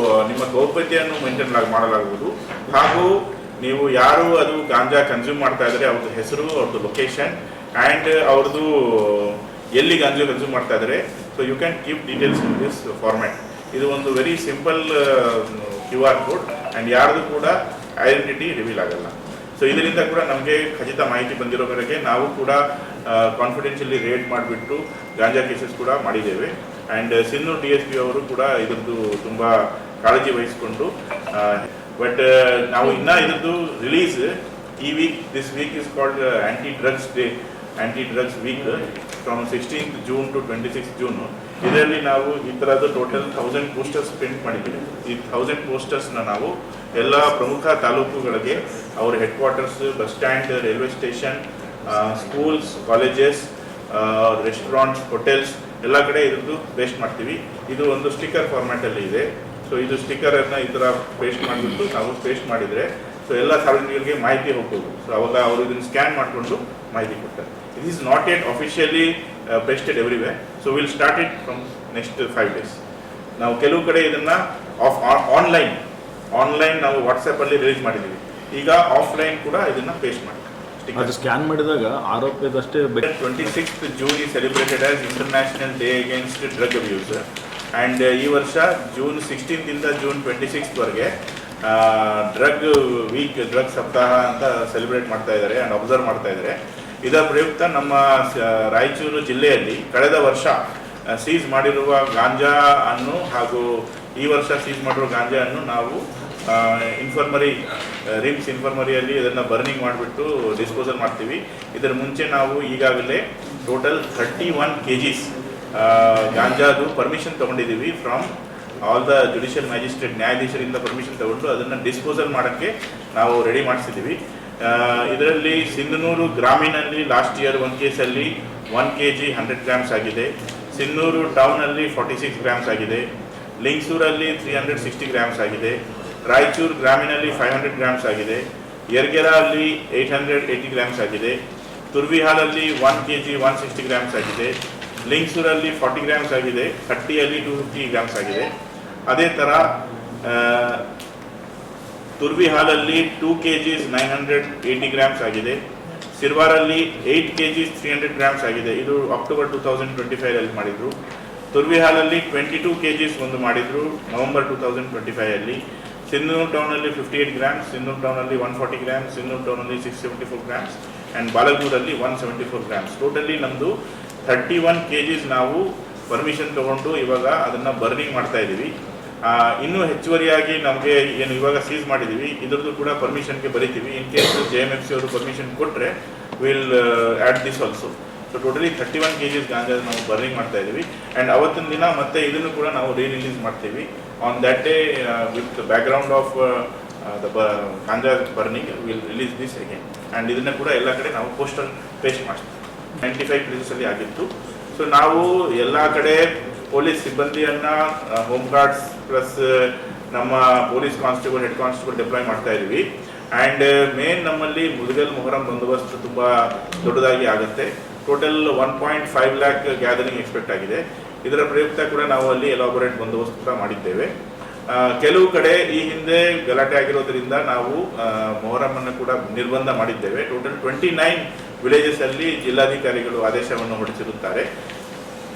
ನಿಮ್ಮ ಗೌಪ್ಯತೆಯನ್ನು ಮೇಂಟೈನ್ ಮಾಡಲಾಗುವುದು. ಹಾಗೂ ನೀವು ಯಾರು ಅದು ಗಾಂಜಾ ಕನ್ಸ್ಯೂಮ್ ಮಾಡ್ತಾ ಇದ್ದಾರೆ ಅವ್ರದ್ದು ಹೆಸರು, ಅವ್ರದ್ದು ಲೊಕೇಶನ್ ಆ್ಯಂಡ್ ಅವ್ರದ್ದು ಎಲ್ಲಿ ಗಾಂಜಾ ಕನ್ಸ್ಯೂಮ್ ಮಾಡ್ತಾ ಇದ್ದಾರೆ. So you can keep details in this format. ಇದು ಒಂದು very simple QR code and ಯಾರ್ದು ಕೂಡ ಐಡೆಂಟಿಟಿ ರಿವೀಲ್ ಆಗಲ್ಲ. ಸೊ ಇದರಿಂದ ಕೂಡ ನಮಗೆ ಖಚಿತ ಮಾಹಿತಿ ಬಂದಿರೋ ಮೇರೆಗೆ ನಾವು ಕೂಡ ಕಾನ್ಫಿಡೆನ್ಷಿಯಲಿ ರೇಡ್ ಮಾಡಿಬಿಟ್ಟು ಗಾಂಜಾ ಕೇಸಸ್ ಕೂಡ ಮಾಡಿದ್ದೇವೆ. ಆ್ಯಂಡ್ ಸಿಂಧನೂರು DSP ಅವರು ಕೂಡ ಇದರದ್ದು ತುಂಬ ಕಾಳಜಿ ವಹಿಸಿಕೊಂಡು ಬಟ್ ನಾವು ಇನ್ನೂ ಇದರದ್ದು ರಿಲೀಸ್ ಈ week, this week is called anti drugs week from 16th June to 26th June. ಇದರಲ್ಲಿ ನಾವು ಈ ಥರದ್ದು ಟೋಟಲ್ 1000 ಪೋಸ್ಟರ್ಸ್ ಪ್ರಿಂಟ್ ಮಾಡಿದ್ದೀವಿ. ಈ 1000 ಪೋಸ್ಟರ್ಸ್ನ ನಾವು ಎಲ್ಲ ಪ್ರಮುಖ ತಾಲೂಕುಗಳಿಗೆ, ಅವರ head quarters, bus stand, railway station, schools, colleges, restaurants, hotels ಎಲ್ಲ ಕಡೆ ಇದರದ್ದು ಪೇಸ್ಟ್ ಮಾಡ್ತೀವಿ. ಇದು ಒಂದು ಸ್ಟಿಕ್ಕರ್ ಫಾರ್ಮ್ಯಾಟಲ್ಲಿ ಇದೆ. ಸೊ ಇದು ಸ್ಟಿಕ್ಕರನ್ನು ಈ ಥರ ಪೇಸ್ಟ್ ಮಾಡಿಬಿಟ್ಟು ನಾವು ಪೇಸ್ಟ್ ಮಾಡಿದರೆ ಸೊ ಎಲ್ಲ ಸಾರ್ವಜನಿಕರಿಗೆ ಮಾಹಿತಿ ಹೋಗ್ಬೋದು. ಸೊ ಅವಾಗ ಅವರು ಇದನ್ನು ಸ್ಕ್ಯಾನ್ ಮಾಡಿಕೊಂಡು ಮಾಹಿತಿ ಕೊಡ್ತಾರೆ. It is not yet officially pasted everywhere. So will start it from next 5 days. ನಾವು ಕೆಲವು ಕಡೆ ಇದನ್ನು ಆನ್ಲೈನ್ ನಾವು ವಾಟ್ಸಪ್ಪಲ್ಲಿ ರಿಲೀಸ್ ಮಾಡಿದ್ದೀವಿ. ಈಗ ಆಫ್ಲೈನ್ ಕೂಡ ಇದನ್ನು ಪೇಸ್ಟ್ ಮಾಡಿ ಅದು ಸ್ಕ್ಯಾನ್ ಮಾಡಿದಾಗ ಆರೋಪದಷ್ಟೇ. 26th June is celebrated as International Day Against Drug Abuse. And ಈ ವರ್ಷ June 16th ಇಂದ June 26th ವರೆಗೆ ಡ್ರಗ್ ವೀಕ್, ಡ್ರಗ್ ಸಪ್ತಾಹ ಅಂತ ಸೆಲೆಬ್ರೇಟ್ ಮಾಡ್ತಾ ಇದ್ದಾರೆ ಆ್ಯಂಡ್ ಅಬ್ಸರ್ವ್ ಮಾಡ್ತಾ ಇದ್ದಾರೆ. ಇದರ ಪ್ರಯುಕ್ತ ನಮ್ಮ ರಾಯಚೂರು ಜಿಲ್ಲೆಯಲ್ಲಿ ಕಳೆದ ವರ್ಷ ಸೀಸ್ ಮಾಡಿರುವ ಗಾಂಜಾ ಅನ್ನು ಹಾಗೂ ಈ ವರ್ಷ ಸೀಸ್ ಮಾಡಿರುವ ಗಾಂಜಾ ಅನ್ನು ನಾವು ರಿಮ್ಸ್ ಇನ್ಫರ್ಮರಿಯಲ್ಲಿ ಇದನ್ನು ಬರ್ನಿಂಗ್ ಮಾಡಿಬಿಟ್ಟು ಡಿಸ್ಪೋಸಲ್ ಮಾಡ್ತೀವಿ. ಇದರ ಮುಂಚೆ ನಾವು ಈಗಾಗಲೇ ಟೋಟಲ್ 31 kg ಗಾಂಜಾದು ಪರ್ಮಿಷನ್ ತೊಗೊಂಡಿದ್ದೀವಿ from all the judicial magistrate, ನ್ಯಾಯಾಧೀಶರಿಂದ ಪರ್ಮಿಷನ್ ತೊಗೊಂಡು ಅದನ್ನು ಡಿಸ್ಪೋಸಲ್ ಮಾಡೋಕ್ಕೆ ನಾವು ರೆಡಿ ಮಾಡಿಸಿದ್ದೀವಿ. ಇದರಲ್ಲಿ ಸಿಂಧನೂರು ಗ್ರಾಮೀಣಲ್ಲಿ ಲಾಸ್ಟ್ ಇಯರ್ ಒಂದು ಕೇಸಲ್ಲಿ 1 kg 100 grams ಆಗಿದೆ. ಸಿಂಧನೂರು ಟೌನಲ್ಲಿ 46 grams ಆಗಿದೆ. ಲಿಂಗಸೂರಲ್ಲಿ 360 grams ಆಗಿದೆ. ರಾಯಚೂರು ಗ್ರಾಮೀಣಲ್ಲಿ 500 grams ಆಗಿದೆ. ಯರ್ಗೆರಾ ಅಲ್ಲಿ 880 grams ಆಗಿದೆ. ತುರ್ವಿಹಾಲಲ್ಲಿ 1 kg 160 grams ಆಗಿದೆ. ಲಿಂಗಸೂರಲ್ಲಿ 40 grams ಆಗಿದೆ. ಹಟ್ಟಿಯಲ್ಲಿ 250 grams ಆಗಿದೆ. ಅದೇ ಥರ ತುರ್ವಿಹಾಲಲ್ಲಿ 2 kg 980 grams ಆಗಿದೆ. ಸಿರ್ವಾರಲ್ಲಿ 8 kg 300 grams ಆಗಿದೆ. ಇದು ಅಕ್ಟೋಬರ್ 2025 ಅಲ್ಲಿ ಮಾಡಿದ್ರು. ತುರ್ವಿಹಾಲಲ್ಲಿ 22 kg ಒಂದು ಮಾಡಿದ್ರು ನವೆಂಬರ್ 2025 ಅಲ್ಲಿ. ಸಿಂಧನೂರು ಟೌನಲ್ಲಿ 58 grams, ಸಿಂಧನೂರು ಟೌನಲ್ಲಿ 140 grams, ಸಿಂಧನೂರು ಟೌನಲ್ಲಿ 674 grams. ಆ್ಯಂಡ್ ಬಾಲಗೂರಲ್ಲಿ 174 ಗ್ರಾಮ್ಸ್. ಟೋಟಲಿ ನಮ್ಮದು 31 kgs ನಾವು ಪರ್ಮಿಷನ್ ತೊಗೊಂಡು ಇವಾಗ ಅದನ್ನು ಬರ್ನಿಂಗ್ ಮಾಡ್ತಾ ಇದ್ದೀವಿ. ಇನ್ನೂ ಹೆಚ್ಚುವರಿಯಾಗಿ ನಮಗೆ ಏನು ಇವಾಗ ಸೀಸ್ ಮಾಡಿದ್ದೀವಿ ಇದ್ರದ್ದು ಕೂಡ ಪರ್ಮಿಷನ್ಗೆ ಬರೀತೀವಿ. ಇನ್ ಕೇಸ್ JMFC ಅವರು ಪರ್ಮಿಷನ್ ಕೊಟ್ಟರೆ will add this also. So totally 31 kgs ಗಾಂಜಾ ನಾವು ಬರ್ನಿಂಗ್ ಮಾಡ್ತಾ ಇದ್ದೀವಿ. ಆ್ಯಂಡ್ ಅವತ್ತಿನ ದಿನ ಮತ್ತೆ ಇದನ್ನು ಕೂಡ ನಾವು ರಿಲೀಸ್ ಮಾಡ್ತೀವಿ. On that day with background of the ganja burning will release this again. And ಇದನ್ನು ಕೂಡ ಎಲ್ಲ ಕಡೆ ನಾವು ಪೋಸ್ಟರ್ ಪೇಸ್ಟ್ ಮಾಡ್ತೀವಿ. 95 ಪ್ಲೇಸಸಲ್ಲಿ ಆಗಿತ್ತು. ಸೊ ನಾವು ಎಲ್ಲ ಕಡೆ ಪೊಲೀಸ್ ಸಿಬ್ಬಂದಿಯನ್ನು ಹೋಮ್ ಗಾರ್ಡ್ಸ್ ಪ್ಲಸ್ ನಮ್ಮ police constable head constable deploy ಮಾಡ್ತಾ ಇದ್ದೀವಿ. ಆ್ಯಂಡ್ ಮೇನ್ ನಮ್ಮಲ್ಲಿ ಮುದುಗಲ್ ಮೊಹರಂ ಬಂದೋಬಸ್ತ್ ತುಂಬ ದೊಡ್ಡದಾಗಿ ಆಗುತ್ತೆ. ಟೋಟಲ್ 1.5 lakh ಗ್ಯಾದರಿಂಗ್ ಎಕ್ಸ್ಪೆಕ್ಟ್ ಆಗಿದೆ. ಇದರ ಪ್ರಯುಕ್ತ ಕೂಡ ನಾವು ಅಲ್ಲಿ ಎಲಾಬೊರೇಟ್ ಬಂದೋಬಸ್ತ್ ಕೂಡ ಮಾಡಿದ್ದೇವೆ. ಕೆಲವು ಕಡೆ ಈ ಹಿಂದೆ ಗಲಾಟೆ ಆಗಿರೋದ್ರಿಂದ ನಾವು ಮೊಹರಮನ್ನು ಕೂಡ ನಿರ್ಬಂಧ ಮಾಡಿದ್ದೇವೆ. ಟೋಟಲ್ 29 ವಿಲೇಜಸಲ್ಲಿ ಜಿಲ್ಲಾಧಿಕಾರಿಗಳು ಆದೇಶವನ್ನು ಹೊರಡಿಸಿರುತ್ತಾರೆ.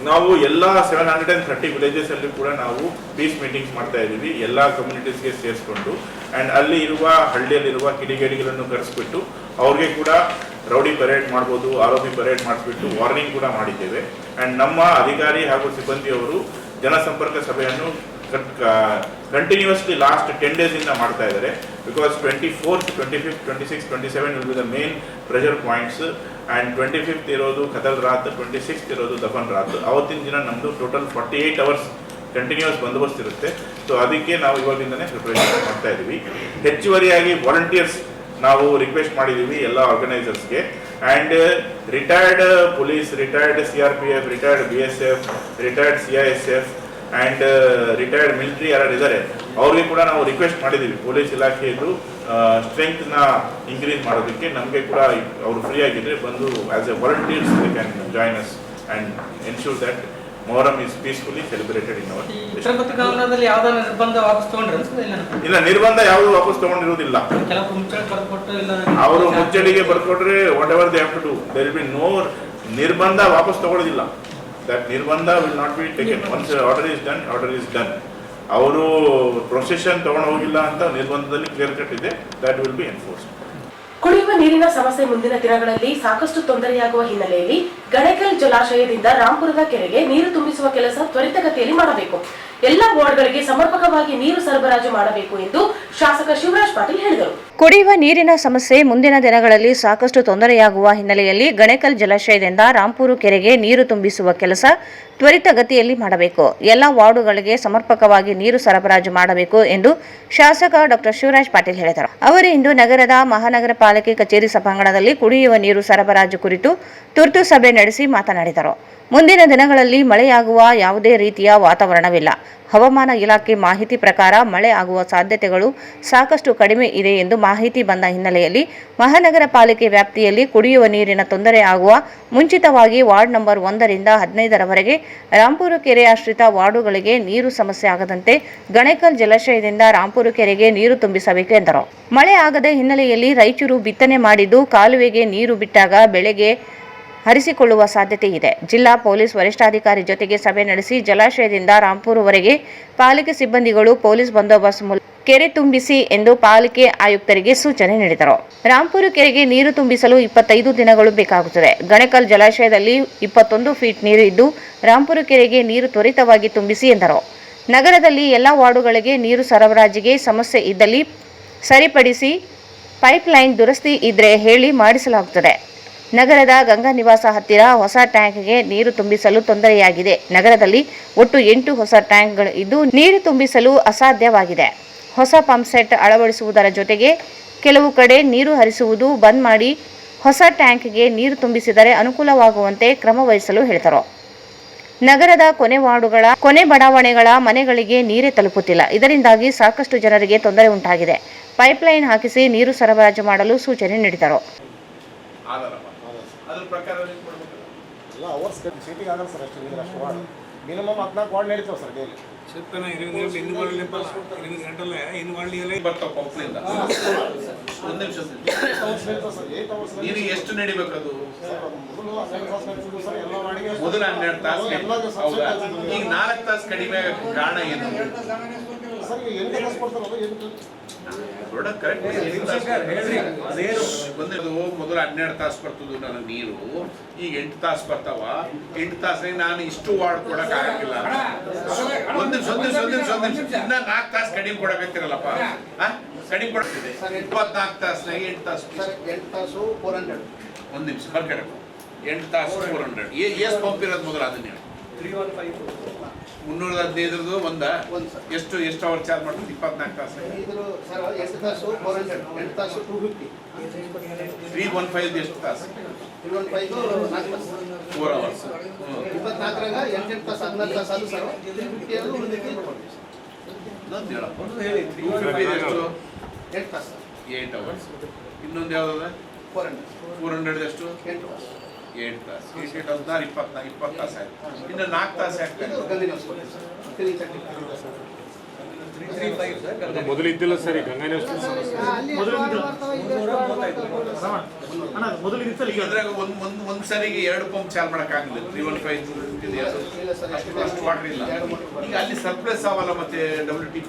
ನಾವು ಎಲ್ಲ 730 ವಿಲೇಜಸಲ್ಲಿ ಕೂಡ ನಾವು ಪೀಸ್ ಮೀಟಿಂಗ್ಸ್ ಮಾಡ್ತಾ ಇದ್ದೀವಿ ಎಲ್ಲ ಕಮ್ಯುನಿಟೀಸ್ಗೆ ಸೇರಿಸ್ಕೊಂಡು. ಆ್ಯಂಡ್ ಅಲ್ಲಿ ಇರುವ ಹಳ್ಳಿಯಲ್ಲಿರುವ ಕಿಡಿಗೇಡಿಗಳನ್ನು ಕರೆಸ್ಬಿಟ್ಟು ಅವ್ರಿಗೆ ಕೂಡ ರೌಡಿ ಪರೇಡ್ ಮಾಡ್ಬೋದು, ಆರೋಪಿ ಪರೇಡ್ ಮಾಡಿಸ್ಬಿಟ್ಟು ವಾರ್ನಿಂಗ್ ಕೂಡ ಮಾಡಿದ್ದೇವೆ. ಆ್ಯಂಡ್ ನಮ್ಮ ಅಧಿಕಾರಿ ಹಾಗೂ ಸಿಬ್ಬಂದಿಯವರು ಜನಸಂಪರ್ಕ ಸಭೆಯನ್ನು ಕಂಟಿನ್ಯೂಸ್ಲಿ ಲಾಸ್ಟ್ 10 days ಇಂದ ಮಾಡ್ತಾ ಇದ್ದಾರೆ. Because 24th, 25th, 26th, 27 will be the main pressure points. And 25th ಇರೋದು ಖತಲ್ ರಾತ್, 26th ಇರೋದು ದಫನ್ ರಾತ್. ಅವತ್ತಿನ ದಿನ ನಮ್ಮದು ಟೋಟಲ್ 48 hours ಕಂಟಿನ್ಯೂಸ್ ಬಂದೋಬಸ್ತ್ ಇರುತ್ತೆ. ಸೊ ಅದಕ್ಕೆ ನಾವು ಇವಾಗಿಂದನೇ ಪ್ರಿಪರೇಷನ್ ಮಾಡ್ತಾ ಇದ್ದೀವಿ. ಹೆಚ್ಚುವರಿಯಾಗಿ ವಾಲಂಟಿಯರ್ಸ್ ನಾವು ರಿಕ್ವೆಸ್ಟ್ ಮಾಡಿದ್ದೀವಿ ಎಲ್ಲ ಆರ್ಗನೈಸರ್ಸ್ಗೆ. And retired police, retired CRPF, retired BSF, retired CISF and retired military ಯಾರು ಇದ್ದಾರೆ ಅವ್ರಿಗೆ ಕೂಡ ನಾವು ರಿಕ್ವೆಸ್ಟ್ ಮಾಡಿದ್ದೀವಿ ಪೊಲೀಸ್ ಇಲಾಖೆಯದು ಸ್ಟ್ರೆಂತ್ನ ಇನ್ಕ್ರೀಸ್ ಮಾಡೋದಕ್ಕೆ. ನಮಗೆ ಕೂಡ ಅವರು ಫ್ರೀ ಆಗಿದ್ದರೆ ಬಂದು as a volunteers they can join us and ensure that Muharram is peacefully celebrated in our. ಇಲ್ಲ, ನಿರ್ಬಂಧ ಯಾವುದು ವಾಪಸ್ ತಗೊಂಡಿರೋದಿಲ್ಲ. ಅವರು ಮುಚ್ಚಳಿಗೆ ಬರ್ಕೊಟ್ರೆ whatever they have to do, there will be no ನಿರ್ಬಂಧ ವಾಪಸ್ ತಗೊಳ್ಳೋದಿಲ್ಲ. ದಟ್ ನಿರ್ಬಂಧ will not be taken. Once order is done, order is done. ಅವರು ಪ್ರೊಸೆಷನ್ ತಗೊಂಡು ಹೋಗಿಲ್ಲ ಅಂತ ನಿರ್ಬಂಧದಲ್ಲಿ ಕ್ಲಿಯರ್ ಕಟ್ ಇದೆ. That will be enforced. ಕುಡಿಯುವ ನೀರಿನ ಸಮಸ್ಯೆ ಮುಂದಿನ ದಿನಗಳಲ್ಲಿ ಸಾಕಷ್ಟು ತೊಂದರೆಯಾಗುವ ಹಿನ್ನೆಲೆಯಲ್ಲಿ ಗಣೇಕಲ್ ಜಲಾಶಯದಿಂದ ರಾಂಪುರದ ಕೆರೆಗೆ ನೀರು ತುಂಬಿಸುವ ಕೆಲಸ ತ್ವರಿತಗತಿಯಲ್ಲಿ ಮಾಡಬೇಕು. ಎಲ್ಲ ವಾರ್ಡ್ಗಳಿಗೆ ಸಮರ್ಪಕವಾಗಿ ನೀರು ಸರಬರಾಜು ಮಾಡಬೇಕು ಎಂದು ಶಾಸಕ ಶಿವರಾಜ್ ಪಾಟೀಲ್ ಹೇಳಿದರು. ಕುಡಿಯುವ ನೀರಿನ ಸಮಸ್ಯೆ ಮುಂದಿನ ದಿನಗಳಲ್ಲಿ ಸಾಕಷ್ಟು ತೊಂದರೆಯಾಗುವ ಹಿನ್ನೆಲೆಯಲ್ಲಿ ಗಣೇಕಲ್ ಜಲಾಶಯದಿಂದ ರಾಂಪುರ ಕೆರೆಗೆ ನೀರು ತುಂಬಿಸುವ ಕೆಲಸ ತ್ವರಿತಗತಿಯಲ್ಲಿ ಮಾಡಬೇಕು. ಎಲ್ಲ ವಾರ್ಡುಗಳಿಗೆ ಸಮರ್ಪಕವಾಗಿ ನೀರು ಸರಬರಾಜು ಮಾಡಬೇಕು ಎಂದು ಶಾಸಕ ಡಾ ಶಿವರಾಜ್ ಪಾಟೀಲ್ ಹೇಳಿದರು. ಅವರು ಇಂದು ನಗರದ ಮಹಾನಗರ ಪಾಲಿಕೆ ಕಚೇರಿ ಸಭಾಂಗಣದಲ್ಲಿ ಕುಡಿಯುವ ನೀರು ಸರಬರಾಜು ಕುರಿತು ತುರ್ತು ಸಭೆ ನಡೆಸಿ ಮಾತನಾಡಿದರು. ಮುಂದಿನ ದಿನಗಳಲ್ಲಿ ಮಳೆಯಾಗುವ ಯಾವುದೇ ರೀತಿಯ ವಾತಾವರಣವಿಲ್ಲ. ಹವಾಮಾನ ಇಲಾಖೆ ಮಾಹಿತಿ ಪ್ರಕಾರ ಮಳೆ ಆಗುವ ಸಾಧ್ಯತೆಗಳು ಸಾಕಷ್ಟು ಕಡಿಮೆ ಇದೆ ಎಂದು ಮಾಹಿತಿ ಬಂದ ಹಿನ್ನೆಲೆಯಲ್ಲಿ ಮಹಾನಗರ ಪಾಲಿಕೆ ವ್ಯಾಪ್ತಿಯಲ್ಲಿ ಕುಡಿಯುವ ನೀರಿನ ತೊಂದರೆ ಆಗುವ ಮುಂಚಿತವಾಗಿ ವಾರ್ಡ್ ನಂಬರ್ 1 ರಿಂದ 15ರವರೆಗೆ ರಾಂಪುರ ಕೆರೆ ಆಶ್ರಿತ ವಾರ್ಡುಗಳಿಗೆ ನೀರು ಸಮಸ್ಯೆ ಆಗದಂತೆ ಗಣೇಕಲ್ ಜಲಾಶಯದಿಂದ ರಾಂಪುರ ಕೆರೆಗೆ ನೀರು ತುಂಬಿಸಬೇಕು ಎಂದರು. ಮಳೆ ಆಗದ ಹಿನ್ನೆಲೆಯಲ್ಲಿ ರೈತರು ಬಿತ್ತನೆ ಮಾಡಿದ್ದು ಕಾಲುವೆಗೆ ನೀರು ಬಿಟ್ಟಾಗ ಬೆಳೆಗೆ ಹರಿಸಿಕೊಳ್ಳುವ ಸಾಧ್ಯತೆ ಇದೆ. ಜಿಲ್ಲಾ ಪೊಲೀಸ್ ವರಿಷ್ಠಾಧಿಕಾರಿ ಜೊತೆಗೆ ಸಭೆ ನಡೆಸಿ ಜಲಾಶಯದಿಂದ ರಾಂಪುರವರೆಗೆ ಪಾಲಿಕೆ ಸಿಬ್ಬಂದಿಗಳು ಪೊಲೀಸ್ ಬಂದೋಬಸ್ತ್ ಮೂಲಕ ಕೆರೆ ತುಂಬಿಸಿ ಎಂದು ಪಾಲಿಕೆ ಆಯುಕ್ತರಿಗೆ ಸೂಚನೆ ನೀಡಿದರು. ರಾಂಪುರ ಕೆರೆಗೆ ನೀರು ತುಂಬಿಸಲು 25 ದಿನಗಳು ಬೇಕಾಗುತ್ತದೆ. ಗಣೇಕಲ್ ಜಲಾಶಯದಲ್ಲಿ 21 ಫೀಟ್ ನೀರು ಇದ್ದು ರಾಂಪುರ ಕೆರೆಗೆ ನೀರು ತ್ವರಿತವಾಗಿ ತುಂಬಿಸಿ ಎಂದರು. ನಗರದಲ್ಲಿ ಎಲ್ಲ ವಾರ್ಡುಗಳಿಗೆ ನೀರು ಸರಬರಾಜಿಗೆ ಸಮಸ್ಯೆ ಇದ್ದಲ್ಲಿ ಸರಿಪಡಿಸಿ ಪೈಪ್ಲೈನ್ ದುರಸ್ತಿ ಇದ್ರೆ ಹೇಳಿ ಮಾಡಿಸಲಾಗುತ್ತದೆ. ನಗರದ ಗಂಗಾ ನಿವಾಸ ಹತ್ತಿರ ಹೊಸ ಟ್ಯಾಂಕ್ಗೆ ನೀರು ತುಂಬಿಸಲು ತೊಂದರೆಯಾಗಿದೆ. ನಗರದಲ್ಲಿ ಒಟ್ಟು 8 ಹೊಸ ಟ್ಯಾಂಕ್ಗಳು ಇದ್ದು ನೀರು ತುಂಬಿಸಲು ಅಸಾಧ್ಯವಾಗಿದೆ. ಹೊಸ ಪಂಪ್ ಸೆಟ್ ಅಳವಡಿಸುವುದರ ಜೊತೆಗೆ ಕೆಲವು ಕಡೆ ನೀರು ಹರಿಸುವುದು ಬಂದ್ ಮಾಡಿ ಹೊಸ ಟ್ಯಾಂಕ್ಗೆ ನೀರು ತುಂಬಿಸಿದರೆ ಅನುಕೂಲವಾಗುವಂತೆ ಕ್ರಮ ವಹಿಸಲು ಹೇಳಿದರು. ನಗರದ ಕೊನೆ ಬಡಾವಣೆಗಳ ಮನೆಗಳಿಗೆ ನೀರೇ ತಲುಪುತ್ತಿಲ್ಲ. ಇದರಿಂದಾಗಿ ಸಾಕಷ್ಟು ಜನರಿಗೆ ತೊಂದರೆ ಉಂಟಾಗಿದೆ. ಪೈಪ್ಲೈನ್ ಹಾಕಿಸಿ ನೀರು ಸರಬರಾಜು ಮಾಡಲು ಸೂಚನೆ ನೀಡಿದರು. ಮಿನಿಮಮ್ 14 ವಾರ್ಡ್ ನಡೀತಾವೆ ಸರ್ ಡೈಲಿ. ಎಷ್ಟು ನಡಿಬೇಕದು? ಮೊದಲು 12 ತಾಸು. ಈಗ 4 ತಾಸು ಕಡಿಮೆ ಕಾರಣ ಏನು? ಸರ್ ಈಗ 8 ತಾಸು ಕೊಡ್ತಾರಲ್ಲ ಏನು ಪ್ರಾಡಕ್ಟ್ ಕರೆಕ್ಟ್ ಬಂದಿದ್ದು ಮೊದಲು 12 ತಾಸು ಬರ್ತದ್ದು ನನಗೆ ನೀರು, ಈಗ 8 ತಾಸು ಬರ್ತಾವ. 8 ತಾಸಿಗೆ ನಾನು ಇಷ್ಟು ವಾರ್ಡ್ ಕೊಡಕ್ ಆಗಕ್ಕಿಲ್ಲ. ಒಂದು ನಿಮಿಷ ಇನ್ನ 4 ತಾಸು ಕಡಿಮೆ ಕೊಡಕತ್ತಿರಲ್ಲಪ್ಪ, ಕಡಿಮೆ ಕೊಡ್ತಿದೆ. 24 ತಾಸಿನಾಗ 8 ತಾಸು 8 ತಾಸು 400. ಒಂದು ನಿಮಿಷ ಬರ್ಕಡೆ 8 ತಾಸು 400 ಎಷ್ಟು ಪಂಪ್ ಇರೋದು ಮೊದಲು ಅದನ್ನ ಹೇಳಿ. 315 ಒಂದ ಎಷ್ಟು ಅವರ್ ಚಾರ್ಜ್ ಮಾಡ್ತೀವಿ 24 ತಾಸು? ಇದ್ರ ಸರ್ 8 ತಾಸು 400, 8 ತಾಸು 250. 315 ಎಷ್ಟು ತಾಸು? 315 4 ತಾಸು 4 ಅವರ್ಸ್. 24ರಾಗ 8 ತಾಸು 14 ತಾಸು ಅದು ಸರ್ 350 ಅದು ಉಳಿದಕ್ಕೆ ಕೊಡ್ತೀವಿ ಸರ್. ಇನ್ನೊಂದು ಹೇಳಪ್ಪ 250 ಎಷ್ಟು? 8 ತಾಸು 8 ಅವರ್ಸ್. ಇನ್ನೊಂದು ಯಾವ್ದದ? 400 ಎಷ್ಟು? 8 ತಾಸು 8 ತಾಸು 8 16 20 ತಾಸು ಆಯ್ತು. ಇನ್ನು 4 ತಾಸು ಯಾಕೆ? ಇದು ಕಂಟಿನ್ಯೂಸ್ ಕೊಡ್ತೀವಿ ಸರ್. 335 ಮೊದಲು ಇದ್ದಿಲ್ಲ ಸರಿ ಗಂಗಾ ಇದ್ರಾಗ ಒಂದ್ ಸರಿಗೆ 2 ಪಂಪ್ ಚಾಲ್ ಮಾಡಕ್ಕಾಗಲಿಲ್ಲ. 315 ಅಷ್ಟು ವಾಟರ್ ಇಲ್ಲ. ಈಗ ಅಲ್ಲಿ ಸರ್ಪ್ಲಸ್ ಅವಲ್ಲ ಮತ್ತೆ WTP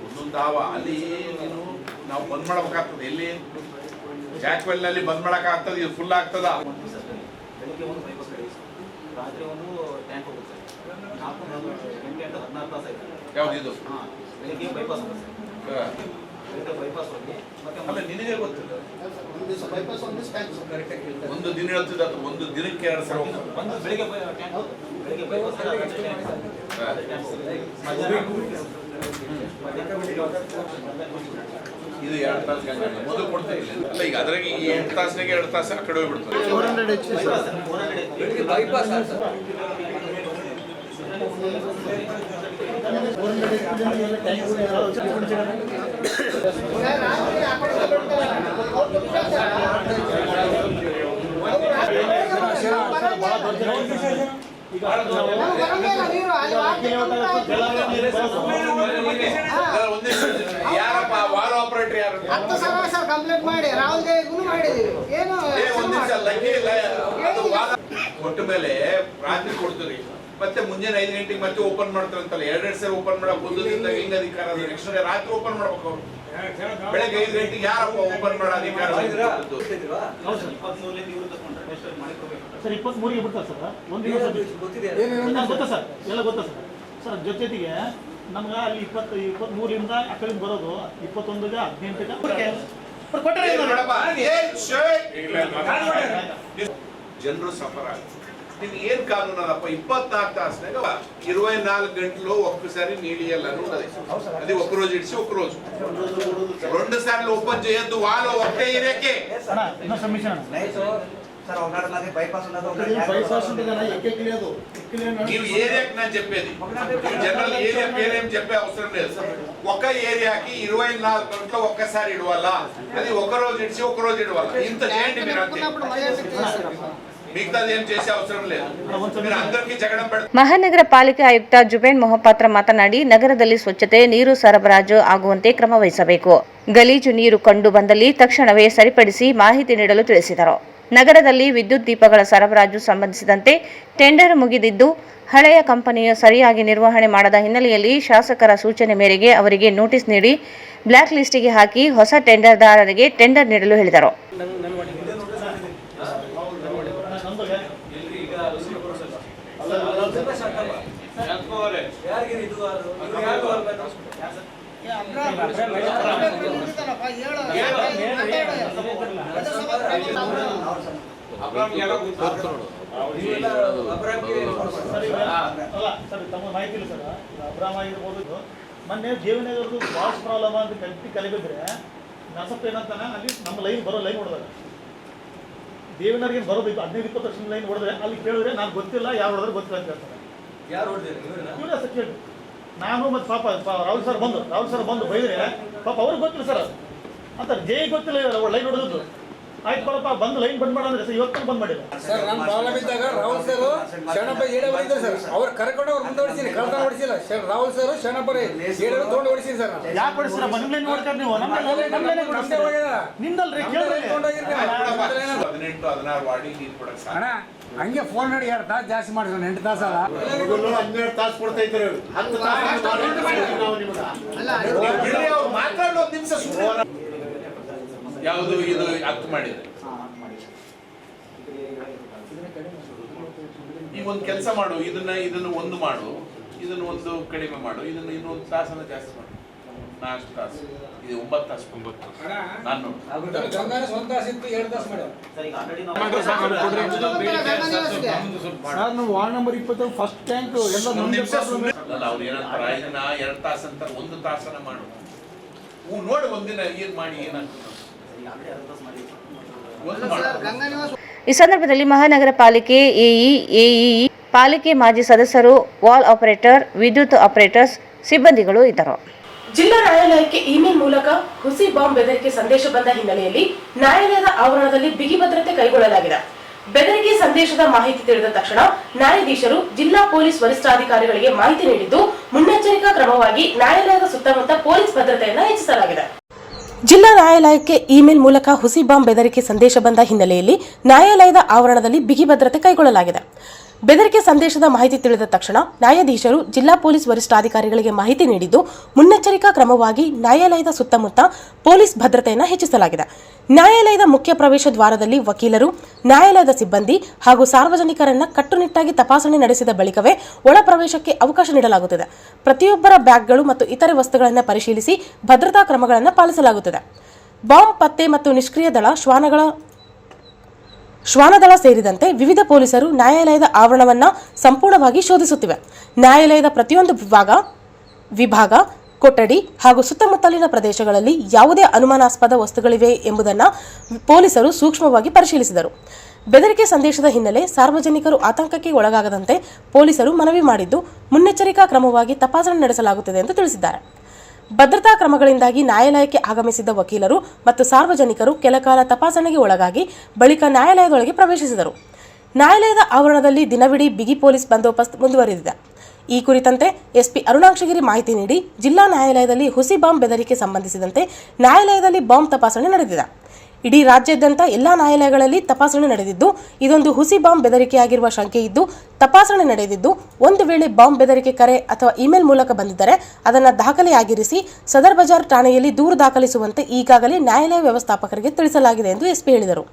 ಒಂದೊಂದು ಆವ ಅಲ್ಲಿ ನೀನು ನಾವು ಬಂದ್ ಮಾಡ್ಬೇಕಾಗ್ತದೆ. ಎಲ್ಲಿ ಜಾಕ್ವೆಲ್ ನಲ್ಲಿ ಬಂದ್ ಮಾಡಕ್ ಆಗ್ತದೆ, ಇದು ಫುಲ್ ಆಗ್ತದ. ಬೆಳಗ್ಗೆ ಒಂದು ಬೈಪಾಸ್ ರಾತ್ರಿ ಒಂದು ಟ್ಯಾಂಕ್ ಹೋಗುತ್ತೆ ಸರ್. 4 ಗಂಟೆ 16 ತಾಸು ಆಯ್ತು. ಯಾವ್ದು ಇದು? ಬೆಳಗ್ಗೆ ಬೈಪಾಸ್ ಹೋಗುತ್ತೆ ಸರ್. ಬೆಳಗ್ಗೆ ಬೈಪಾಸ್ ಹೋಗಿ ಮತ್ತೆ ಅಲ್ಲ ನಿನಗೆ ಗೊತ್ತಿಲ್ಲ. ಒಂದು ದಿವಸ ಬೈಪಾಸ್ ಒಂದು ದಿವಸ ಟ್ಯಾಂಕ್ ಸರ್. ಕರೆಕ್ಟ್ ಒಂದು ದಿನ ಹೇಳ್ತಿದ್ದ ಅಥವಾ ಒಂದು ದಿನಕ್ಕೆ 2 ಸಲ ಒಂದು ಬೆಳಗ್ಗೆ ಟ್ಯಾಂಕ್ ಬೆಳಗ್ಗೆ ಬೈಪಾಸ್ ಇದು 2 ತಾಸು ಗಂಟೆ ಮೊದಲು ಕೊಡ್ತಾ ಇಲ್ಲ. ಅಲ್ಲ ಈಗ ಅದ್ರಾಗ ಈ 8 ತಾಸಿನಾಗೆ 2 ತಾಸು ಆ ಕಡೆ ಹೋಗ್ಬಿಡ್ತದೆ. 400 ಹೆಚ್ಚು ಸರ್. ಬೈಪಾಸ್ ಯಾರಪ್ಪ ವಾಲ್ ಆಪರೇಟರ್ ಯಾರು? 10 ಸಲ ಕಂಪ್ಲೇಂಟ್ ಮಾಡಿ ರಾಹುಲ್ ದೇವ್ಗೂ ಮಾಡಿದೀವಿ. ಏನು ಒಂದ್ ನಿಮಿಷ ಲಗ್ಗೆ ಇಲ್ಲ. ಅದು ವಾಲ್ ಕೊಟ್ಟ ಮೇಲೆ ರಾತ್ರಿ ಕೊಡ್ತೀರಿ, ಮತ್ತೆ ಮುಂಜಾನೆ 5 ಗಂಟೆಗೆ ಮತ್ತೆ ಓಪನ್ ಮಾಡ್ತಾರಂತಲ್ಲ. 2 ಸಲ ಓಪನ್ ಮಾಡಕ್ ಒಂದರಿಂದ ಹಿಂಗ ಅಧಿಕಾರ ಅದು. ನೆಕ್ಸ್ಟ್ ಡೇ ರಾತ್ರಿ ಓಪನ್ ಮಾಡ್ಬೇಕು ಅವ್ರು. ಬೆಳಗ್ಗೆ 5 ಗಂಟೆಗೆ ಯಾರಪ್ಪ ಓಪನ್ ಮಾಡೋ ಅಧಿಕಾರ? 23 ಇವರು ತಗೊಂಡ್ರೆ ನೆಕ್ಸ್ಟ್ ಮಾಡಿ ಕೊಡ್ಬೇಕು ಸರ್. 23ಗೆ ಬಿಡ್ತಾರೆ ಸರ್. ಒಂದು ಗೊತ್ತಾ ಸರ್, ಎಲ್ಲ ಗೊತ್ತಾ ಸರ್. ಸರ್ ಜೊತೆಗೆ ನಮ್ಗೆ ಅಲ್ಲಿ 23ರಿಂದ ಆ ಕಡೆ ಬರೋದು 21ಗೆ 18ಗೆ ಜನರು ಸಫರ್ ಆಗ್ತದೆ. ನಿಮ್ಗೆ ಏನ್ ಕಾನೂನು ಅದಪ್ಪ? 24 ತಾಸಿನಾಗ 24 ಗಂಟಲು ಒಕ್ಕಸಾರಿ ನೀಡಿಯಲ್ಲ ನೋಡದೆ. అది ఒక రోజు ఇడిచి ఒక రోజు 2 సార్లు ఓపెన్ చేయొద్దు. వాళ్ళు ఒకటే ఏరియాకే ನೀವು ఏరియాకి నేను చెప్పేది. జనరల్ ఏరియా పేరేం చెప్పే అవసరం లేదు. ఒక ఏరియాకి 24 గంటలు ఒక్కసారి ఇడవాలా. అది ఒక రోజు ఇడిచి ఒక రోజు ఇడవాలా. ఇంత చేయండి మీరు అంతే. మిగతాది ఏం చేసే అవసరం లేదు. మీరు అందరికీ జగడం పెడతారు. ಮಹಾನಗರ ಪಾಲಿಕೆ ಆಯುಕ್ತ ಜುಬೇನ್ ಮೊಹಪಾತ್ರ ಮಾತನಾಡಿ, ನಗರದಲ್ಲಿ ಸ್ವಚ್ಛತೆ, ನೀರು ಸರಬರಾಜು ಆಗುವಂತೆ ಕ್ರಮ ವಹಿಸಬೇಕು. ಗಲೀಜು ನೀರು ಕಂಡು ಬಂದಲ್ಲಿ ತಕ್ಷಣವೇ ಸರಿಪಡಿಸಿ ಮಾಹಿತಿ ನೀಡಲು ತಿಳಿಸಿದರು. ನಗರದಲ್ಲಿ ವಿದ್ಯುತ್ ದೀಪಗಳ ಸರಬರಾಜು ಸಂಬಂಧಿಸಿದಂತೆ ಟೆಂಡರ್ ಮುಗಿದಿದ್ದು, ಹಳೆಯ ಕಂಪನಿಯು ಸರಿಯಾಗಿ ನಿರ್ವಹಣೆ ಮಾಡದ ಹಿನ್ನೆಲೆಯಲ್ಲಿ ಶಾಸಕರ ಸೂಚನೆ ಮೇರೆಗೆ ಅವರಿಗೆ ನೋಟಿಸ್ ನೀಡಿ ಬ್ಲಾಕ್ ಲಿಸ್ಟಿಗೆ ಹಾಕಿ ಹೊಸ ಟೆಂಡರ್ದಾರರಿಗೆ ಟೆಂಡರ್ ನೀಡಲು ಹೇಳಿದರು. ತಮ್ಮ ಮಾಹಿತಿ ಇಲ್ಲ ಸರ್. ಅಬ್ರಾಮ್ ಆಗಿರ್ಬೋದು. ಮೊನ್ನೆ ಜೀವನಗರದು ವಾಶ್ ಪ್ರಾಬ್ಲಮ್ ಅಂತ ಕಲಿಬಿದ್ರೆ ನಸಪ್ಪ ಏನಂತಾನೆ ಅಲ್ಲಿ ನಮ್ಮ ಲೈನ್ ಬರೋ ಲೈನ್ ಹೊಡೆದಾಗ ದೇವನರಿಗೆ ಬರೋದು 15-20 ವರ್ಷದ ಲೈನ್ ಹೊಡೆದ್ರೆ ಅಲ್ಲಿ ಕೇಳಿದ್ರೆ ನಾನು ಗೊತ್ತಿಲ್ಲ, ಯಾರು ಹೊಡೆದ್ರೆ ಗೊತ್ತಿಲ್ಲ ಅಂತ ಹೇಳ್ತಾರೆ. ಇವರೇ ಸರ್ ಕೇಳಿ. ನಾನು ಮತ್ತು ಪಾಪ ರಾಹುಲ್ ಸರ್ ಬಂದು ಬೈದ್ರೆ ಪಾಪ ಅವ್ರಿಗೆ ಗೊತ್ತಿಲ್ಲ ಸರ್ ಅಂತಾರೆ. ಜೈ ಗೊತ್ತಿಲ್ಲ ಲೈನ್ ಹೊಡೆದದ್ದು. ಆಯ್ತು ಬರಪ್ಪ ಬಂದು ಲೈನ್ ಬಂದ್ ಮಾಡಂದ್ರೆ ಸರ್ ಇವತ್ತು ಬಂದ್ ಮಾಡಿಲ್ಲ ಸರ್ ನಾನು ಪ್ರಾಬ್ಲಮ್ ಇದ್ದಾಗ ರಾಹುಲ್ ಸರ್ ಶರಣಪ್ಪ ಏಡವರಿದ್ರು ಸರ್ ಅವ್ರು ಕರ್ಕೊಂಡು ಅವ್ರು ಮುಂದೆ ಹೊಡಿಸಿನಿ ಕಳ್ತನ ಹೊಡಿಸಿಲ್ಲ ಸರ್ ರಾಹುಲ್ ಸರ್ ಶರಣಪ್ಪ ಏಡವರು ತೊಗೊಂಡು ಹೊಡಿಸಿನಿ ಸರ್ ಯಾಕೆ ಹೊಡಿಸಿಲ್ಲ ನಿಮ್ಮ ಲೈನ್ ನೋಡ್ತಾರೆ ನೀವು ನಿಂದಲ್ರಿ ಕೇಳ್ರಿ 18-16 ವಾರ್ಡಿ ನೀರು ಕೊಡಕ್ಕೆ ಸಾಧ್ಯ. ಹಂಗೆ ಫೋನ್ ನೋಡಿ 2 ತಾಸು ಜಾಸ್ತಿ ಮಾಡಿದ್ರು 8 ತಾಸು ಅಲ್ಲ 12 ತಾಸು ಕೊಡ್ತಾ ಇದ್ರು 10 ತಾಸು ಮಾತಾಡೋ ಒಂದು ನಿಮಿಷ ಯಾವುದು ಇದು ಅರ್ಥ ಮಾಡಿದ್ರೆ ಈಗ ಒಂದು ಕೆಲಸ ಮಾಡು, ಇದನ್ನ ಒಂದು ಮಾಡು, ಇದನ್ನು ಒಂದು ಕಡಿಮೆ ಮಾಡು, ಇದನ್ನು ಇನ್ನೊಂದು ತಾಸನ್ನ ಜಾಸ್ತಿ ಮಾಡು. 4 ತಾಸು ಇದು 9 ತಾಸು. ನಾನು ಸ್ವಂತ ತಾಸಿತ್ತು 2 ತಾಸು ಮಾಡ್ಯಾರ ಸರ್ ಈಗ ಆಲ್ರೆಡಿ ಸರ್ ನಾವು ವಾರ್ಡ್ ನಂಬರ್ 20 ಫಸ್ಟ್ ಟ್ಯಾಂಕ್ ಎಲ್ಲ ಅಲ್ಲ ಅವ್ರು ಏನಂತಾರ ಇದನ್ನ 2 ತಾಸು ಅಂತ 1 ತಾಸನ ಮಾಡು. ನೋಡಿ ಒಂದಿನ ಏನ್ ಮಾಡಿ ಏನಾಗ್ತದೆ ಒಂದು ಮಾಡು. ಈ ಸಂದರ್ಭದಲ್ಲಿ ಮಹಾನಗರ ಪಾಲಿಕೆ ಎಇ ಪಾಲಿಕೆ ಮಾಜಿ ಸದಸ್ಯರು, ವಾಲ್ ಆಪರೇಟರ್, ವಿದ್ಯುತ್ ಆಪರೇಟರ್ಸ್ ಸಿಬ್ಬಂದಿಗಳು ಇದ್ದರು. ಜಿಲ್ಲಾ ನ್ಯಾಯಾಲಯಕ್ಕೆ ಇಮೇಲ್ ಮೂಲಕ ಹುಸಿ ಬಾಂಬ್ ಬೆದರಿಕೆ ಸಂದೇಶ ಬಂದ ಹಿನ್ನೆಲೆಯಲ್ಲಿ ನ್ಯಾಯಾಲಯದ ಆವರಣದಲ್ಲಿ ಬಿಗಿ ಭದ್ರತೆ ಕೈಗೊಳ್ಳಲಾಗಿದೆ. ಬೆದರಿಕೆ ಸಂದೇಶದ ಮಾಹಿತಿ ತಿಳಿದ ತಕ್ಷಣ ನ್ಯಾಯಾಧೀಶರು ಜಿಲ್ಲಾ ಪೊಲೀಸ್ ವರಿಷ್ಠಾಧಿಕಾರಿಗಳಿಗೆ ಮಾಹಿತಿ ನೀಡಿದ್ದು ಮುನ್ನೆಚ್ಚರಿಕಾ ಕ್ರಮವಾಗಿ ನ್ಯಾಯಾಲಯದ ಸುತ್ತಮುತ್ತ ಪೊಲೀಸ್ ಭದ್ರತೆಯನ್ನು ಹೆಚ್ಚಿಸಲಾಗಿದೆ. ಜಿಲ್ಲಾ ನ್ಯಾಯಾಲಯಕ್ಕೆ ಇಮೇಲ್ ಮೂಲಕ ಹುಸಿ ಬಾಂಬ್ ಬೆದರಿಕೆ ಸಂದೇಶ ಬಂದ ಹಿನ್ನೆಲೆಯಲ್ಲಿ ನ್ಯಾಯಾಲಯದ ಆವರಣದಲ್ಲಿ ಬಿಗಿ ಭದ್ರತೆ ಕೈಗೊಳ್ಳಲಾಗಿದೆ. ಬೆದರಿಕೆ ಸಂದೇಶದ ಮಾಹಿತಿ ತಿಳಿದ ತಕ್ಷಣ ನ್ಯಾಯಾಧೀಶರು ಜಿಲ್ಲಾ ಪೊಲೀಸ್ ವರಿಷ್ಠಾಧಿಕಾರಿಗಳಿಗೆ ಮಾಹಿತಿ ನೀಡಿದ್ದು ಮುನ್ನೆಚ್ಚರಿಕಾ ಕ್ರಮವಾಗಿ ನ್ಯಾಯಾಲಯದ ಸುತ್ತಮುತ್ತ ಪೊಲೀಸ್ ಭದ್ರತೆಯನ್ನು ಹೆಚ್ಚಿಸಲಾಗಿದೆ. ನ್ಯಾಯಾಲಯದ ಮುಖ್ಯ ಪ್ರವೇಶ ದ್ವಾರದಲ್ಲಿ ವಕೀಲರು, ನ್ಯಾಯಾಲಯದ ಸಿಬ್ಬಂದಿ ಹಾಗೂ ಸಾರ್ವಜನಿಕರನ್ನ ಕಟ್ಟುನಿಟ್ಟಾಗಿ ತಪಾಸಣೆ ನಡೆಸಿದ ಬಳಿಕವೇ ಒಳ ಪ್ರವೇಶಕ್ಕೆ ಅವಕಾಶ ನೀಡಲಾಗುತ್ತದೆ. ಪ್ರತಿಯೊಬ್ಬರ ಬ್ಯಾಗ್ಗಳು ಮತ್ತು ಇತರೆ ವಸ್ತುಗಳನ್ನು ಪರಿಶೀಲಿಸಿ ಭದ್ರತಾ ಕ್ರಮಗಳನ್ನು ಪಾಲಿಸಲಾಗುತ್ತದೆ. ಬಾಂಬ್ ಪತ್ತೆ ಮತ್ತು ನಿಷ್ಕ್ರಿಯ ದಳ, ಶ್ವಾನದಳ ಸೇರಿದಂತೆ ವಿವಿಧ ಪೊಲೀಸರು ನ್ಯಾಯಾಲಯದ ಆವರಣವನ್ನು ಸಂಪೂರ್ಣವಾಗಿ ಶೋಧಿಸುತ್ತಿವೆ. ನ್ಯಾಯಾಲಯದ ಪ್ರತಿಯೊಂದು ವಿಭಾಗ, ಕೊಠಡಿ ಹಾಗೂ ಸುತ್ತಮುತ್ತಲಿನ ಪ್ರದೇಶಗಳಲ್ಲಿ ಯಾವುದೇ ಅನುಮಾನಾಸ್ಪದ ವಸ್ತುಗಳಿವೆ ಎಂಬುದನ್ನು ಪೊಲೀಸರು ಸೂಕ್ಷ್ಮವಾಗಿ ಪರಿಶೀಲಿಸಿದರು. ಬೆದರಿಕೆ ಸಂದೇಶದ ಹಿನ್ನೆಲೆ ಸಾರ್ವಜನಿಕರು ಆತಂಕಕ್ಕೆ ಒಳಗಾಗದಂತೆ ಪೊಲೀಸರು ಮನವಿ ಮಾಡಿದ್ದು ಮುನ್ನೆಚ್ಚರಿಕಾ ಕ್ರಮವಾಗಿ ತಪಾಸಣೆ ನಡೆಸಲಾಗುತ್ತದೆ ಎಂದು ತಿಳಿಸಿದ್ದಾರೆ. ಭದ್ರತಾ ಕ್ರಮಗಳಿಂದಾಗಿ ನ್ಯಾಯಾಲಯಕ್ಕೆ ಆಗಮಿಸಿದ್ದ ವಕೀಲರು ಮತ್ತು ಸಾರ್ವಜನಿಕರು ಕೆಲಕಾಲ ತಪಾಸಣೆಗೆ ಒಳಗಾಗಿ ಬಳಿಕ ನ್ಯಾಯಾಲಯದೊಳಗೆ ಪ್ರವೇಶಿಸಿದರು. ನ್ಯಾಯಾಲಯದ ಆವರಣದಲ್ಲಿ ದಿನವಿಡೀ ಬಿಗಿ ಪೊಲೀಸ್ ಬಂದೋಬಸ್ತ್ ಮುಂದುವರಿದಿದೆ. ಈ ಕುರಿತಂತೆ ಎಸ್ಪಿ ಅರುಣಾಕ್ಷಗಿರಿ ಮಾಹಿತಿ ನೀಡಿ, ಜಿಲ್ಲಾ ನ್ಯಾಯಾಲಯದಲ್ಲಿ ಹುಸಿ ಬಾಂಬ್ ಬೆದರಿಕೆ ಸಂಬಂಧಿಸಿದಂತೆ ನ್ಯಾಯಾಲಯದಲ್ಲಿ ಬಾಂಬ್ ತಪಾಸಣೆ ನಡೆದಿದೆ. ಇಡೀ ರಾಜ್ಯಾದ್ಯಂತ ಎಲ್ಲಾ ನ್ಯಾಯಾಲಯಗಳಲ್ಲಿ ತಪಾಸಣೆ ನಡೆದಿದ್ದು, ಇದೊಂದು ಹುಸಿ ಬಾಂಬ್ ಬೆದರಿಕೆಯಾಗಿರುವ ಶಂಕೆ ಇದ್ದು ತಪಾಸಣೆ ನಡೆದಿದ್ದು, ಒಂದು ವೇಳೆ ಬಾಂಬ್ ಬೆದರಿಕೆ ಕರೆ ಅಥವಾ ಇಮೇಲ್ ಮೂಲಕ ಬಂದಿದ್ದರೆ ಅದನ್ನು ದಾಖಲೆಯಾಗಿರಿಸಿ ಸದರ್ ಬಜಾರ್ ಠಾಣೆಯಲ್ಲಿ ದೂರು ದಾಖಲಿಸುವಂತೆ ಈಗಾಗಲೇ ನ್ಯಾಯಾಲಯ ವ್ಯವಸ್ಥಾಪಕರಿಗೆ ತಿಳಿಸಲಾಗಿದೆ ಎಂದು ಎಸ್ಪಿ ಹೇಳಿದರು.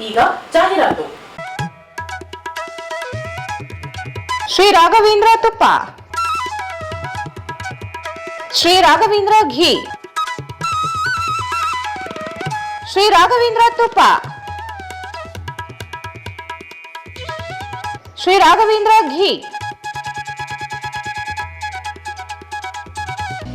ಈಗ ಜಾಹೀರಾತು. ಶ್ರೀ ರಾಘವೇಂದ್ರ ತುಪ್ಪ, ಶ್ರೀ ರಾಘವೇಂದ್ರ ಘೀ, ಶ್ರೀ ರಾಘವೇಂದ್ರ ತುಪ್ಪ, Shri Raghavendra ghee,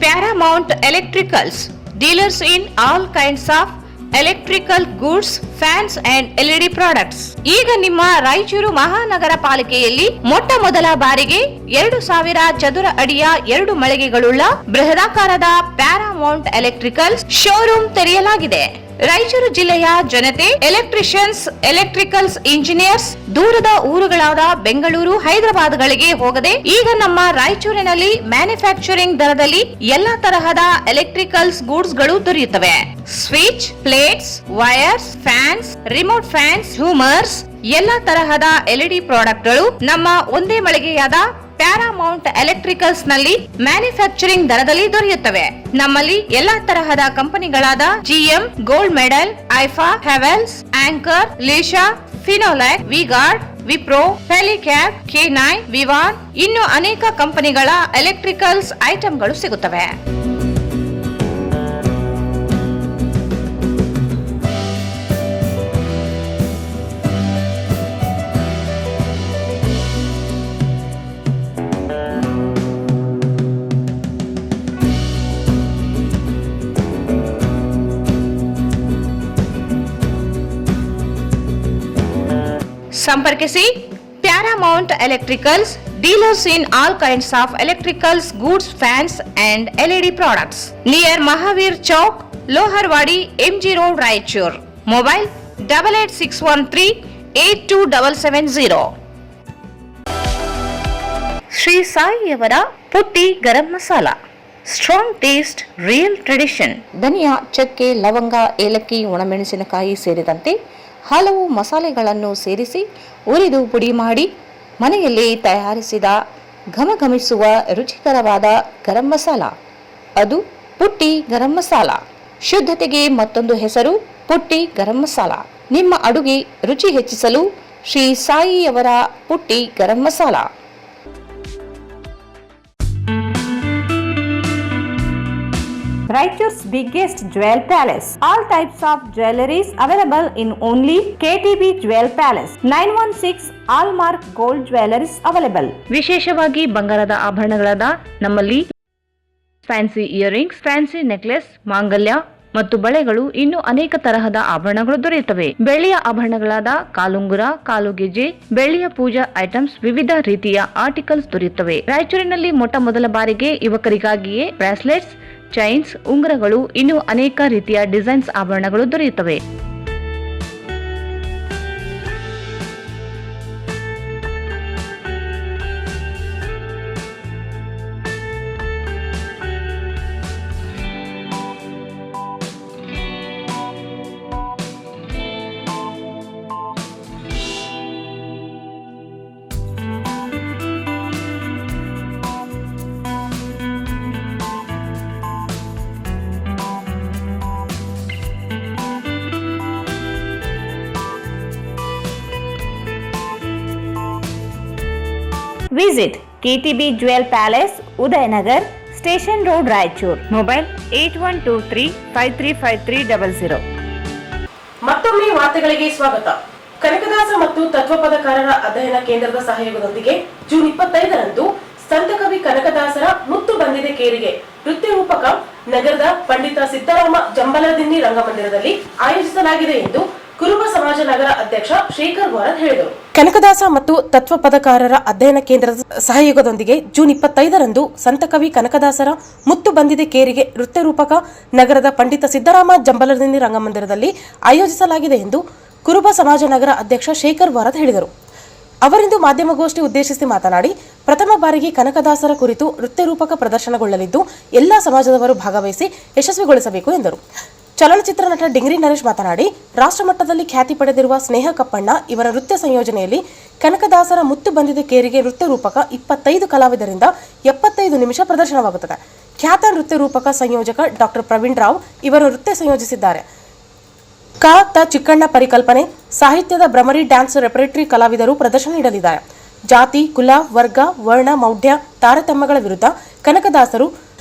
Paramount electricals, dealers in all kinds of electrical goods, fans and LED products. ಈಗ ನಿಮ್ಮ ರಾಯಚೂರು ಮಹಾನಗರ ಪಾಲಿಕೆಯಲ್ಲಿ ಮೊಟ್ಟ ಮೊದಲ ಬಾರಿಗೆ 2000 ಚದುರ ಅಡಿಯ 2 ಮಳಿಗೆಗಳುಳ್ಳ ಬೃಹದಾಕಾರದ ಪ್ಯಾರಾಮೌಂಟ್ ಎಲೆಕ್ಟ್ರಿಕಲ್ಸ್ ಶೋರೂಮ್ ತೆರೆಯಲಾಗಿದೆ. ರಾಯಚೂರು ಜಿಲ್ಲೆಯ ಜನತೆ, ಎಲೆಕ್ಟ್ರಿಷಿಯನ್ಸ್, ಎಲೆಕ್ಟ್ರಿಕಲ್ಸ್ ಇಂಜಿನಿಯರ್ಸ್ ದೂರದ ಊರುಗಳಾದ ಬೆಂಗಳೂರು, ಹೈದರಾಬಾದ್ಗಳಿಗೆ ಹೋಗದೆ ಈಗ ನಮ್ಮ ರಾಯಚೂರಿನಲ್ಲಿ ಮ್ಯಾನುಫ್ಯಾಕ್ಚರಿಂಗ್ ದರದಲ್ಲಿ ಎಲ್ಲಾ ತರಹದ ಎಲೆಕ್ಟ್ರಿಕಲ್ಸ್ ಗೂಡ್ಸ್ ಗಳು ದೊರೆಯುತ್ತವೆ. Switch, plates, wires, fans, remote fans, ಹ್ಯೂಮರ್ಸ್, ಎಲ್ಲಾ ತರಹದ LED ಪ್ರಾಡಕ್ಟ್ಗಳು ನಮ್ಮ ಒಂದೇ ಮಳಿಗೆಯಾದ ಪ್ಯಾರಾಮೌಂಟ್ ಎಲೆಕ್ಟ್ರಿಕಲ್ಸ್ ನಲ್ಲಿ ಮ್ಯಾನುಫ್ಯಾಕ್ಚರಿಂಗ್ ದರದಲ್ಲಿ ದೊರೆಯುತ್ತವೆ. ನಮ್ಮಲ್ಲಿ ಎಲ್ಲಾ ತರಹದ ಕಂಪನಿಗಳಾದ GM, ಗೋಲ್ಡ್ ಮೆಡಲ್, ಐಫಾ, ಹೆವೆಲ್ಸ್, ಆಂಕರ್, ಲೀಶಾ, ಫಿನೋಲ್ಯಾಕ್, ವಿಗಾರ್ಡ್, ವಿಪ್ರೋ, ಫೆಲಿಕ್ಯಾಪ್, K9, ವಿವಾನ್ ಇನ್ನು ಅನೇಕ ಕಂಪನಿಗಳ ಎಲೆಕ್ಟ್ರಿಕಲ್ಸ್ ಐಟಂಗಳು ಸಿಗುತ್ತವೆ. ಸಂಪರ್ಕಿಸಿ Paramount electricals, dealers in all kinds of electricals goods, fans and LED products, near Mahavir Chowk, Loharwadi, MG road, Raichur. Mobile 8861382770. Shri ಸಾಯಿಯವರ Putti garam masala, strong taste, real tradition. ಧನಿಯಾ, ಚಕ್ಕೆ, ಲವಂಗ, ಏಲಕ್ಕಿ, ಒಣಮೆಣಸಿನಕಾಯಿ ಸೇರಿದಂತೆ ಹಲವು ಮಸಾಲೆಗಳನ್ನು ಸೇರಿಸಿ ಉರಿದು ಪುಡಿ ಮಾಡಿ ಮನೆಯಲ್ಲಿ ತಯಾರಿಸಿದ ಘಮಘಮಿಸುವ ರುಚಿಕರವಾದ ಗರಂ ಮಸಾಲ, ಅದು ಪುಟ್ಟಿ ಗರಂ ಮಸಾಲ. ಶುದ್ಧತೆಗೆ ಮತ್ತೊಂದು ಹೆಸರು ಪುಟ್ಟಿ ಗರಂ ಮಸಾಲ. ನಿಮ್ಮ ಅಡುಗೆ ರುಚಿ ಹೆಚ್ಚಿಸಲು ಶ್ರೀ ಸಾಯಿಯವರ Putti garam masala. Raichur's biggest jewel palace. All types of jewelries available in only KTB Jewel Palace. 916 Allmark Gold Jewelries available. ವಿಶೇಷವಾಗಿ ಬಂಗಾರದ ಆಭರಣಗಳಾದ ನಮ್ಮಲ್ಲಿ ಫ್ಯಾನ್ಸಿ ಇಯರಿಂಗ್ಸ್, ಫ್ಯಾನ್ಸಿ ನೆಕ್ಲೆಸ್, ಮಾಂಗಲ್ಯ ಮತ್ತು ಬಳೆಗಳು ಇನ್ನು ಅನೇಕ ತರಹದ ಆಭರಣಗಳು ದೊರೆಯುತ್ತವೆ. ಬೆಳ್ಳಿಯ ಆಭರಣಗಳಾದ ಕಾಲುಂಗುರ, ಕಾಲುಗೆಜೆ, ಬೆಳ್ಳಿಯ ಪೂಜಾ ಐಟಮ್ಸ್, ವಿವಿಧ ರೀತಿಯ ಆರ್ಟಿಕಲ್ಸ್ ದೊರೆಯುತ್ತವೆ. ರಾಯಚೂರಿನಲ್ಲಿ ಮೊಟ್ಟ ಮೊದಲ ಬಾರಿಗೆ ಯುವಕರಿಗಾಗಿಯೇ ಬ್ರಾಸ್ಲೆಟ್ಸ್, ಚೈನ್ಸ್, ಉಂಗುರಗಳು ಇನ್ನು ಅನೇಕ ರೀತಿಯ ಡಿಸೈನ್ಸ್ ಆಭರಣಗಳು ದೊರೆಯುತ್ತವೆ. Visit KTB Jewel Palace, Udayanagar, Station Road, Raichur. Mobile 8123535300. ಮತ್ತೊಮ್ಮೆ ವಾರ್ತೆಗಳಿಗೆ ಸ್ವಾಗತ. ಕನಕದಾಸ ಮತ್ತು ತತ್ವಪದಕಾರರ ಅಧ್ಯಯನ ಕೇಂದ್ರದ ಸಹಯೋಗದೊಂದಿಗೆ ಜೂನ್ 25ರಂದು ಸಂತಕವಿ ಕನಕದಾಸರ ಮುತ್ತು ಬಂದಿದೆ ಕೇರಿಗೆ ನೃತ್ಯ ರೂಪಕ ನಗರದ ಪಂಡಿತ ಸಿದ್ದರಾಮ ಜಂಬಲದಿನ್ನಿ ರಂಗಮಂದಿರದಲ್ಲಿ ಆಯೋಜಿಸಲಾಗಿದೆ ಎಂದು ಕುರುಬ ಸಮಾಜ ನಗರ ಅಧ್ಯಕ್ಷ ಶೇಖರ್ ವರದ್ ಹೇಳಿದರು. ಕನಕದಾಸ ಮತ್ತು ತತ್ವಪದಕಾರರ ಅಧ್ಯಯನ ಕೇಂದ್ರದ ಸಹಯೋಗದೊಂದಿಗೆ ಜೂನ್ 25ರಂದು ಸಂತಕವಿ ಕನಕದಾಸರ ಮುತ್ತು ಬಂದಿದೆ ಕೇರಿಗೆ ನೃತ್ಯ ರೂಪಕ ನಗರದ ಪಂಡಿತ ಸಿದ್ದರಾಮ ಜಂಬಲದಿನ್ನಿ ರಂಗಮಂದಿರದಲ್ಲಿ ಆಯೋಜಿಸಲಾಗಿದೆ ಎಂದು ಕುರುಬ ಸಮಾಜ ನಗರ ಅಧ್ಯಕ್ಷ ಶೇಖರ್ ವರದ್ ಹೇಳಿದರು. ಅವರಿಂದು ಮಾಧ್ಯಮಗೋಷ್ಠಿ ಉದ್ದೇಶಿಸಿ ಮಾತನಾಡಿ, ಪ್ರಥಮ ಬಾರಿಗೆ ಕನಕದಾಸರ ಕುರಿತು ನೃತ್ಯ ರೂಪಕ ಪ್ರದರ್ಶನಗೊಳ್ಳಲಿದ್ದು ಎಲ್ಲಾ ಸಮಾಜದವರು ಭಾಗವಹಿಸಿ ಯಶಸ್ವಿಗೊಳಿಸಬೇಕು ಎಂದರು. ಚಲನಚಿತ್ರ ನಟ ಡಿಂಗ್ರಿ ನರೇಶ್ ಮಾತನಾಡಿ, ರಾಷ್ಟ್ರಮಟ್ಟದಲ್ಲಿ ಖ್ಯಾತಿ ಪಡೆದಿರುವ ಸ್ನೇಹ ಕಪ್ಪಣ್ಣ ಇವರ ನೃತ್ಯ ಸಂಯೋಜನೆಯಲ್ಲಿ ಕನಕದಾಸರ ಮುತ್ತು ಬಂದಿದೆ ಕೇರಿಗೆ ನೃತ್ಯ ರೂಪಕ 25 ಕಲಾವಿದರಿಂದ 75 ನಿಮಿಷ ಪ್ರದರ್ಶನವಾಗುತ್ತದೆ. ಖ್ಯಾತ ನೃತ್ಯ ರೂಪಕ ಸಂಯೋಜಕ ಡಾಕ್ಟರ್ ಪ್ರವೀಣ್ ರಾವ್ ಇವರು ನೃತ್ಯ ಸಂಯೋಜಿಸಿದ್ದಾರೆ. ಚಿಕ್ಕಣ್ಣ ಪರಿಕಲ್ಪನೆ, ಸಾಹಿತ್ಯದ ಭ್ರಮರಿ ಡ್ಯಾನ್ಸ್ ರೆಪರೇಟರಿ ಕಲಾವಿದರು ಪ್ರದರ್ಶನ ನೀಡಲಿದ್ದಾರೆ. ಜಾತಿ, ಕುಲ, ವರ್ಗ, ವರ್ಣ, ಮೌಢ್ಯ ತಾರತಮ್ಯಗಳ ವಿರುದ್ಧ ಕನಕದಾಸರು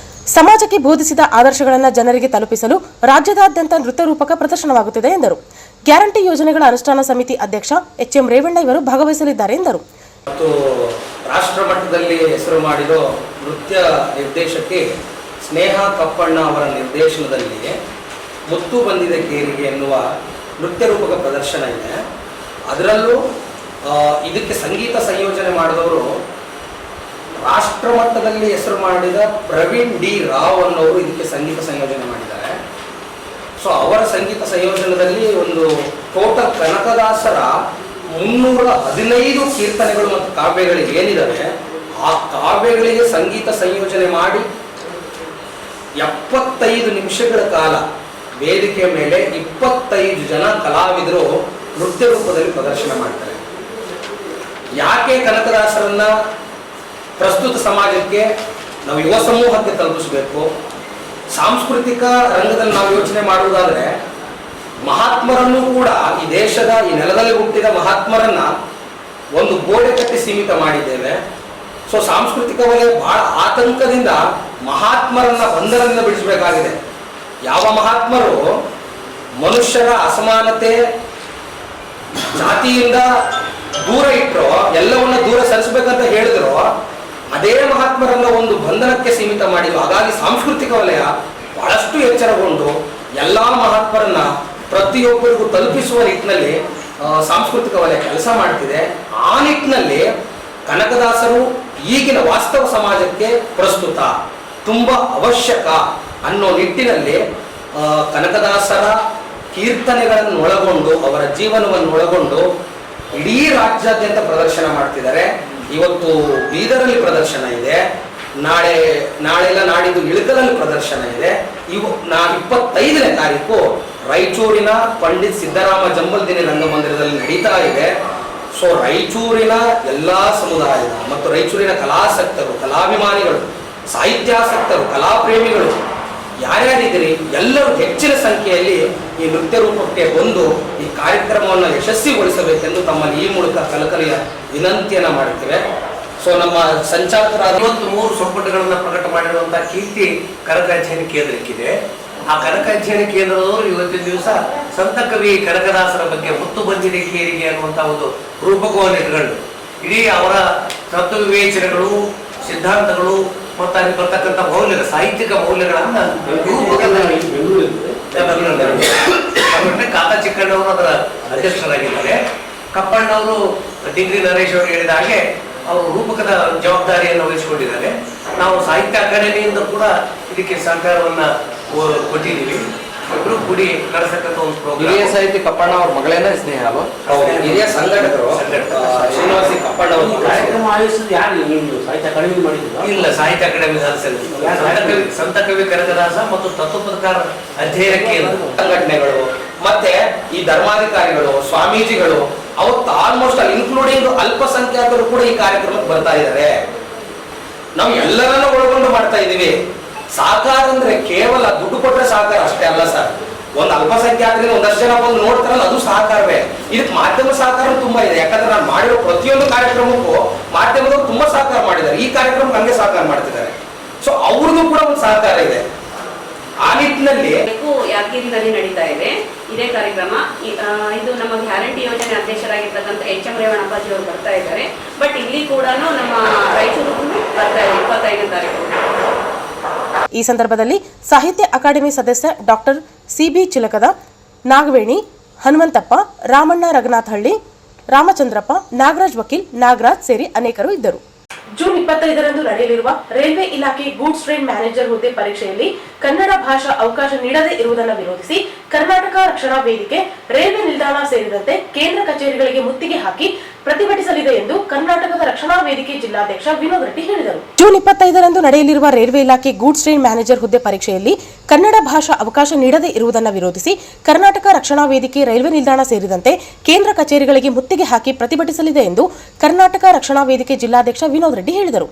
ಸಮಾಜಕ್ಕೆ ಬೋಧಿಸಿದ ಆದರ್ಶಗಳನ್ನು ಜನರಿಗೆ ತಲುಪಿಸಲು ರಾಜ್ಯದಾದ್ಯಂತ ನೃತ್ಯ ರೂಪಕ ಪ್ರದರ್ಶನವಾಗುತ್ತಿದೆ ಎಂದರು. ಗ್ಯಾರಂಟಿ ಯೋಜನೆಗಳ ಅನುಷ್ಠಾನ ಸಮಿತಿ ಅಧ್ಯಕ್ಷ HM ರೇವಣ್ಣ ಇವರು ಭಾಗವಹಿಸಲಿದ್ದಾರೆ ಎಂದರು. ಮತ್ತು ರಾಷ್ಟ್ರ ಮಟ್ಟದಲ್ಲಿ ಹೆಸರು ಮಾಡಿರೋ ನೃತ್ಯ ನಿರ್ದೇಶಕಿ ಸ್ನೇಹ ಕಪ್ಪಣ್ಣ ಅವರ ನಿರ್ದೇಶನದಲ್ಲಿ ಮುತ್ತು ಬಂದಿದೆ ಕೇರಿಗೆ ಎನ್ನುವ ನೃತ್ಯ ರೂಪಕ ಪ್ರದರ್ಶನ ಇದೆ. ಅದರಲ್ಲೂ ಇದಕ್ಕೆ ಸಂಗೀತ ಸಂಯೋಜನೆ ಮಾಡಿದವರು ರಾಷ್ಟ್ರ ಮಟ್ಟದಲ್ಲಿ ಹೆಸರು ಮಾಡಿದ ಪ್ರವೀಣ್ ಡಿ ರಾವ್ ಅನ್ನೋರು ಇದಕ್ಕೆ ಸಂಗೀತ ಸಂಯೋಜನೆ ಮಾಡಿದ್ದಾರೆ. ಸೊ ಅವರ ಸಂಗೀತ ಸಂಯೋಜನದಲ್ಲಿ ಒಂದು ಟೋಟಲ್ ಕನಕದಾಸರ 315 ಕೀರ್ತನೆಗಳು ಮತ್ತು ಕಾವ್ಯಗಳಿಗೆ ಏನಿದಾವೆ ಆ ಕಾವ್ಯಗಳಿಗೆ ಸಂಗೀತ ಸಂಯೋಜನೆ ಮಾಡಿ 75 ನಿಮಿಷಗಳ ಕಾಲ ವೇದಿಕೆ ಮೇಲೆ 25 ಜನ ಕಲಾವಿದರು ನೃತ್ಯ ರೂಪದಲ್ಲಿ ಪ್ರದರ್ಶನ ಮಾಡ್ತಾರೆ. ಯಾಕೆ ಕನಕದಾಸರನ್ನ ಪ್ರಸ್ತುತ ಸಮಾಜಕ್ಕೆ ನಾವು ಯುವ ಸಮೂಹಕ್ಕೆ ತಲುಪಿಸಬೇಕು? ಸಾಂಸ್ಕೃತಿಕ ರಂಗದಲ್ಲಿ ನಾವು ಯೋಚನೆ ಮಾಡುವುದಾದ್ರೆ ಮಹಾತ್ಮರನ್ನು ಕೂಡ ಈ ದೇಶದ ಈ ನೆಲದಲ್ಲಿ ಹುಟ್ಟಿದ ಮಹಾತ್ಮರನ್ನ ಒಂದು ಗೋಡೆ ಕಟ್ಟಿ ಸೀಮಿತ ಮಾಡಿದ್ದೇವೆ. ಸೊ ಸಾಂಸ್ಕೃತಿಕ ವಲಯ ಬಹಳ ಆತಂಕದಿಂದ ಮಹಾತ್ಮರನ್ನ ಬಂಧನದಿಂದ ಬಿಡಿಸಬೇಕಾಗಿದೆ. ಯಾವ ಮಹಾತ್ಮರು ಮನುಷ್ಯರ ಅಸಮಾನತೆ ಜಾತಿಯಿಂದ ದೂರ ಇಟ್ಟರು, ಎಲ್ಲವನ್ನ ದೂರ ಸರಿಸಬೇಕಂತ ಹೇಳಿದ್ರು, ಅದೇ ಮಹಾತ್ಮರನ್ನ ಒಂದು ಬಂಧನಕ್ಕೆ ಸೀಮಿತ ಮಾಡಿದ್ರು. ಹಾಗಾಗಿ ಸಾಂಸ್ಕೃತಿಕ ವಲಯ ಬಹಳಷ್ಟು ಎಚ್ಚರಗೊಂಡು ಎಲ್ಲಾ ಮಹಾತ್ಮರನ್ನ ಪ್ರತಿಯೊಬ್ಬರಿಗೂ ತಲುಪಿಸುವ ನಿಟ್ಟಿನಲ್ಲಿ ಸಾಂಸ್ಕೃತಿಕ ವಲಯ ಕೆಲಸ ಮಾಡ್ತಿದೆ. ಆ ನಿಟ್ಟಿನಲ್ಲಿ ಕನಕದಾಸರು ಈಗಿನ ವಾಸ್ತವ ಸಮಾಜಕ್ಕೆ ಪ್ರಸ್ತುತ ತುಂಬಾ ಅವಶ್ಯಕ ಅನ್ನೋ ನಿಟ್ಟಿನಲ್ಲಿ ಕನಕದಾಸರ ಕೀರ್ತನೆಗಳನ್ನು ಒಳಗೊಂಡು ಅವರ ಜೀವನವನ್ನು ಒಳಗೊಂಡು ಇಡೀ ರಾಜ್ಯಾದ್ಯಂತ ಪ್ರದರ್ಶನ ಮಾಡ್ತಿದ್ದಾರೆ. ಇವತ್ತು ಬೀದರಲ್ಲಿ ಪ್ರದರ್ಶನ ಇದೆ, ನಾಳೆಲ್ಲ ನಾಡಿದ್ದು ಇಳಕಲಲ್ಲಿ ಪ್ರದರ್ಶನ ಇದೆ. 25ನೇ ತಾರೀಕು ರಾಯಚೂರಿನ ಪಂಡಿತ್ ಸಿದ್ದರಾಮ ಜಂಬಲ್ದಿನಿ ರಂಗಮಂದಿರದಲ್ಲಿ ನಡೀತಾ ಇದೆ. ಸೊ ರಾಯಚೂರಿನ ಎಲ್ಲಾ ಸಮುದಾಯದ ಮತ್ತು ರಾಯಚೂರಿನ ಕಲಾಸಕ್ತರು, ಕಲಾಭಿಮಾನಿಗಳು, ಸಾಹಿತ್ಯಾಸಕ್ತರು, ಕಲಾಪ್ರೇಮಿಗಳು ಯಾರ್ಯಾರಿದ್ದೀರಿ ಎಲ್ಲರೂ ಹೆಚ್ಚಿನ ಸಂಖ್ಯೆಯಲ್ಲಿ ಈ ನೃತ್ಯ ರೂಪಕ್ಕೆ ಬಂದು ಈ ಕಾರ್ಯಕ್ರಮವನ್ನು ಯಶಸ್ವಿಗೊಳಿಸಬೇಕೆಂದು ತಮ್ಮಲ್ಲಿ ಈ ಮೂಲಕ ಕಲಕಲಿಯ ವಿನಂತಿಯನ್ನ ಮಾಡುತ್ತೇವೆ. ಸೊ ನಮ್ಮ ಸಂಚಾಲಕರಾದ 53 ಸಂಪುಟಗಳನ್ನು ಪ್ರಕಟ ಮಾಡಿರುವಂತಹ ಕೀರ್ತಿ ಕನಕ ಅಧ್ಯಯನ ಕೇಂದ್ರಕ್ಕಿದೆ. ಆ ಕನಕ ಅಧ್ಯಯನ ಕೇಂದ್ರದವರು ಇವತ್ತಿನ ದಿವಸ ಸಂತ ಕವಿ ಕನಕದಾಸರ ಬಗ್ಗೆ ಮುತ್ತು ಬಂದಿದೆ ಕೇರಿಗೆ ಅನ್ನುವಂತಹ ಒಂದು ರೂಪಕವನ್ನು ಇಟ್ಕೊಂಡು ಇಡೀ ಅವರ ತತ್ವ ವಿವೇಚನೆಗಳು, ಸಿದ್ಧಾಂತಗಳು ಮತ್ತು ಅಲ್ಲಿ ಬರ್ತಕ್ಕಂಥ ಮೌಲ್ಯಗಳು, ಸಾಹಿತ್ಯಿಕ ಮೌಲ್ಯಗಳನ್ನ ಕಾತಾ ಚಿಕ್ಕಣ್ಣವರು ಅದರ ಅಧ್ಯಕ್ಷರಾಗಿದ್ದಾರೆ. ಕಪ್ಪಣ್ಣವರು ಡಿಗ್ರಿ ನರೇಶ್ ಅವರು ಹೇಳಿದ ಹಾಗೆ ಅವರು ರೂಪಕದ ಜವಾಬ್ದಾರಿಯನ್ನು ವಹಿಸಿಕೊಂಡಿದ್ದಾರೆ. ನಾವು ಸಾಹಿತ್ಯ ಅಕಾಡೆಮಿಯಿಂದ ಕೂಡ ಇದಕ್ಕೆ ಸಹಕಾರವನ್ನ ಕೊಟ್ಟಿದ್ದೀವಿ. ಇಬ್ರು ಕೂಡಿ ನಡೆಸತಕ್ಕಂಥ ಒಂದು ಪ್ರೋಗ್ರಾಮ್. ಹಿರಿಯ ಸಾಹಿತಿ ಕಪ್ಪಣ್ಣ ಅವ್ರ ಮಗಳೇನ ಸ್ನೇಹ ಅಲ್ವಾ? ಹಿರಿಯ ಸಂಘಟಕರು ಶ್ರೀನಿವಾಸಿ ಕಪ್ಪಣ್ಣ ಅವರು ಕಾರ್ಯಕ್ರಮ ಆಯೋಜಿಸಿದ ಯಾರು ನೀವು ಸಾಹಿತ್ಯ ಅಕಾಡೆಮಿ ಮಾಡಿದ್ರು? ಇಲ್ಲ, ಸಾಹಿತ್ಯ ಅಕಾಡೆಮಿ ಸಂತ ಕವಿ ಕನಕದಾಸ ಮತ್ತು ತತ್ವಪದಕಾರ ಅಧ್ಯಯನ ಕೇಂದ್ರ ಸಂಘಟನೆಗಳು ಮತ್ತೆ ಈ ಧರ್ಮಾಧಿಕಾರಿಗಳು, ಸ್ವಾಮೀಜಿಗಳು ಅವತ್ತು ಆಲ್ಮೋಸ್ಟ್ ಇನ್ಕ್ಲೂಡಿಂಗ್ ಅಲ್ಪಸಂಖ್ಯಾತರು ಕೂಡ ಈ ಕಾರ್ಯಕ್ರಮಕ್ಕೆ ಬರ್ತಾ ಇದ್ದಾರೆ. ನಾವು ಎಲ್ಲರನ್ನೂ ಒಳಗೊಂಡು ಮಾಡ್ತಾ ಇದ್ದೀವಿ. ಸಹಕಾರ ಅಂದ್ರೆ ಕೇವಲ ದುಡ್ಡು ಕೊಟ್ಟರೆ ಸಹಕಾರ ಅಷ್ಟೇ ಅಲ್ಲ ಸರ್. ಒಂದು ಅಲ್ಪಸಂಖ್ಯಾತರಿಗೆ ಒಂದಷ್ಟು ಜನ ಬಂದು ನೋಡ್ತಾರಲ್ಲ, ಅದು ಸಹಕಾರವೇ. ಇದಕ್ಕೆ ಮಾಧ್ಯಮ ಸಹಕಾರ ತುಂಬಾ ಇದೆ. ಯಾಕಂದ್ರೆ ನಾನು ಮಾಡಿರೋ ಪ್ರತಿಯೊಂದು ಕಾರ್ಯಕ್ರಮಕ್ಕೂ ಮಾಧ್ಯಮದವರು ತುಂಬಾ ಸಹಕಾರ ಮಾಡಿದ್ದಾರೆ. ಈ ಕಾರ್ಯಕ್ರಮಕ್ಕೆ ಹಂಗೆ ಸಹಕಾರ ಮಾಡ್ತಿದ್ದಾರೆ. ಸೊ ಅವ್ರದ್ದು ಕೂಡ ಒಂದು ಸಹಕಾರ ಇದೆ. ಆ ನಿಟ್ಟಿನಲ್ಲಿ ಯಾದಗಿರಿನಲ್ಲಿ ನಡೀತಾ ಇದೆ ಇದೇ ಕಾರ್ಯಕ್ರಮ. ಇದು ನಮ್ಮ ಗ್ಯಾರಂಟಿ ಯೋಜನೆ ಅಧ್ಯಕ್ಷರಾಗಿರ್ತಕ್ಕಂಥ HM ರೇವಣಪ್ಪಾಜಿ ಅವರು ಬರ್ತಾ ಇದ್ದಾರೆ. ಬಟ್ ಇಲ್ಲಿ ಕೂಡ ನಮ್ಮ ರಾಯಚೂರು ಬರ್ತಾ ಇದೆ 25ನೇ ತಾರೀಕು. ಈ ಸಂದರ್ಭದಲ್ಲಿ ಸಾಹಿತ್ಯ ಅಕಾಡೆಮಿ ಸದಸ್ಯ ಡಾಕ್ಟರ್ CB ಚಿಲಕದ, ನಾಗವೇಣಿ, ಹನುಮಂತಪ್ಪ, ರಾಮಣ್ಣ ರಘುನಾಥಹಳ್ಳಿ, ರಾಮಚಂದ್ರಪ್ಪ, ನಾಗರಾಜ್ ವಕೀಲ್, ನಾಗರಾಜ್ ಸೇರಿ ಅನೇಕರು ಇದ್ದರು. ಜೂನ್ 25ರಂದು ನಡೆಯಲಿರುವ ರೈಲ್ವೆ ಇಲಾಖೆ ಗೂಡ್ಸ್ ಟ್ರೈನ್ ಮ್ಯಾನೇಜರ್ ಹುದ್ದೆ ಪರೀಕ್ಷೆಯಲ್ಲಿ ಕನ್ನಡ ಭಾಷಾ ಅವಕಾಶ ನೀಡದೇ ಇರುವುದನ್ನು ವಿರೋಧಿಸಿ ಕರ್ನಾಟಕ ರಕ್ಷಣಾ ವೇದಿಕೆ ರೈಲ್ವೆ ನಿಲ್ದಾಣ ಸೇರಿದಂತೆ ಕೇಂದ್ರ ಕಚೇರಿಗಳಿಗೆ ಮುತ್ತಿಗೆ ಹಾಕಿ ಪ್ರತಿಭಟಿಸಲಿದೆ ಎಂದು ಕರ್ನಾಟಕದ ರಕ್ಷಣಾ ವೇದಿಕೆ ಜಿಲ್ಲಾಧ್ಯಕ್ಷ ವಿನೋದ್ ರೆಡ್ಡಿ ಹೇಳಿದರು. ಜೂನ್ 25ರಂದು ನಡೆಯಲಿರುವ ರೈಲ್ವೆ ಇಲಾಖೆ ಗೂಡ್ಸ್ ಟ್ರೈನ್ ಮ್ಯಾನೇಜರ್ ಹುದ್ದೆ ಪರೀಕ್ಷೆಯಲ್ಲಿ ಕನ್ನಡ ಭಾಷಾ ಅವಕಾಶ ನೀಡದೇ ಇರುವುದನ್ನು ವಿರೋಧಿಸಿ ಕರ್ನಾಟಕ ರಕ್ಷಣಾ ವೇದಿಕೆ ರೈಲ್ವೆ ನಿಲ್ದಾಣ ಸೇರಿದಂತೆ ಕೇಂದ್ರ ಕಚೇರಿಗಳಿಗೆ ಮುತ್ತಿಗೆ ಹಾಕಿ ಪ್ರತಿಭಟಿಸಲಿದೆ ಎಂದು ಕರ್ನಾಟಕ ರಕ್ಷಣಾ ವೇದಿಕೆ ಜಿಲ್ಲಾಧ್ಯಕ್ಷ ವಿನೋದ್ ರೆಡ್ಡಿ ಹೇಳಿದರು.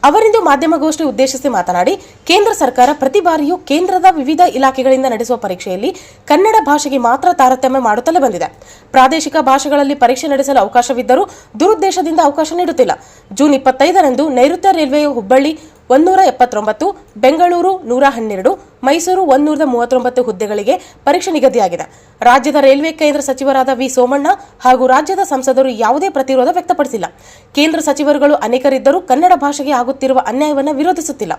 ಅವರಿಂದು ಮಾಧ್ಯಮಗೋಷ್ಠಿ ಉದ್ದೇಶಿಸಿ ಮಾತನಾಡಿ, ಕೇಂದ್ರ ಸರ್ಕಾರ ಪ್ರತಿ ಬಾರಿಯೂ ಕೇಂದ್ರದ ವಿವಿಧ ಇಲಾಖೆಗಳಿಂದ ನಡೆಸುವ ಪರೀಕ್ಷೆಯಲ್ಲಿ ಕನ್ನಡ ಭಾಷೆಗೆ ಮಾತ್ರ ತಾರತಮ್ಯ ಮಾಡುತ್ತಲೇ ಬಂದಿದೆ. ಪ್ರಾದೇಶಿಕ ಭಾಷೆಗಳಲ್ಲಿ ಪರೀಕ್ಷೆ ನಡೆಸಲು ಅವಕಾಶವಿದ್ದರೂ ದುರುದ್ದೇಶದಿಂದ ಅವಕಾಶ ನೀಡುತ್ತಿಲ್ಲ. ಜೂನ್ 25ರಂದು ನೈಋತ್ಯ ರೈಲ್ವೆಯ ಹುಬ್ಬಳ್ಳಿ 179, ಬೆಂಗಳೂರು 112, ಮೈಸೂರು 139 ಹುದ್ದೆಗಳಿಗೆ ಪರೀಕ್ಷೆ ನಿಗದಿಯಾಗಿದೆ. ರಾಜ್ಯದ ರೈಲ್ವೆ ಕೇಂದ್ರ ಸಚಿವರಾದ ವಿ ಸೋಮಣ್ಣ ಹಾಗೂ ರಾಜ್ಯದ ಸಂಸದರು ಯಾವುದೇ ಪ್ರತಿರೋಧ ವ್ಯಕ್ತಪಡಿಸಿಲ್ಲ. ಕೇಂದ್ರ ಸಚಿವರುಗಳು ಅನೇಕರಿದ್ದರೂ ಕನ್ನಡ ಭಾಷೆಗೆ ಆಗುತ್ತಿರುವ ಅನ್ಯಾಯವನ್ನು ವಿರೋಧಿಸುತ್ತಿಲ್ಲ.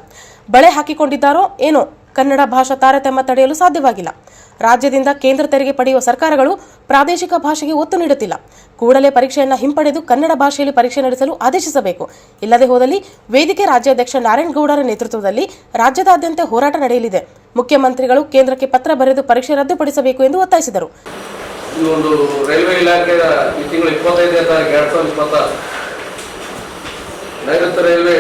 ಬಳೆ ಹಾಕಿಕೊಂಡಿದ್ದಾರೋ ಏನೋ, ಕನ್ನಡ ಭಾಷಾ ತಾರತಮ್ಯ ತಡೆಯಲು ಸಾಧ್ಯವಾಗಿಲ್ಲ. ರಾಜ್ಯದಿಂದ ಕೇಂದ್ರ ತೆರಿಗೆ ಪಡೆಯುವ ಸರ್ಕಾರಗಳು ಪ್ರಾದೇಶಿಕ ಭಾಷೆಗೆ ಒತ್ತು ನೀಡುತ್ತಿಲ್ಲ. ಕೂಡಲೇ ಪರೀಕ್ಷೆಯನ್ನು ಹಿಂಪಡೆದು ಕನ್ನಡ ಭಾಷೆಯಲ್ಲಿ ಪರೀಕ್ಷೆ ನಡೆಸಲು ಆದೇಶಿಸಬೇಕು. ಇಲ್ಲದೆ ಹೋದಲ್ಲಿ ವೇದಿಕೆ ರಾಜ್ಯಾಧ್ಯಕ್ಷ ನಾರಾಯಣಗೌಡರ ನೇತೃತ್ವದಲ್ಲಿ ರಾಜ್ಯದಾದ್ಯಂತ ಹೋರಾಟ ನಡೆಯಲಿದೆ. ಮುಖ್ಯಮಂತ್ರಿಗಳು ಕೇಂದ್ರಕ್ಕೆ ಪತ್ರ ಬರೆದು ಪರೀಕ್ಷೆ ರದ್ದುಪಡಿಸಬೇಕು ಎಂದು ಒತ್ತಾಯಿಸಿದರು. ಈ ಒಂದು ರೈಲ್ವೆ ಇಲಾಖೆಯ ಈ ತಿಂಗಳು 25ನೇ ತಾರೀಕು 2026 ನೈಋತ್ಯ ರೈಲ್ವೆ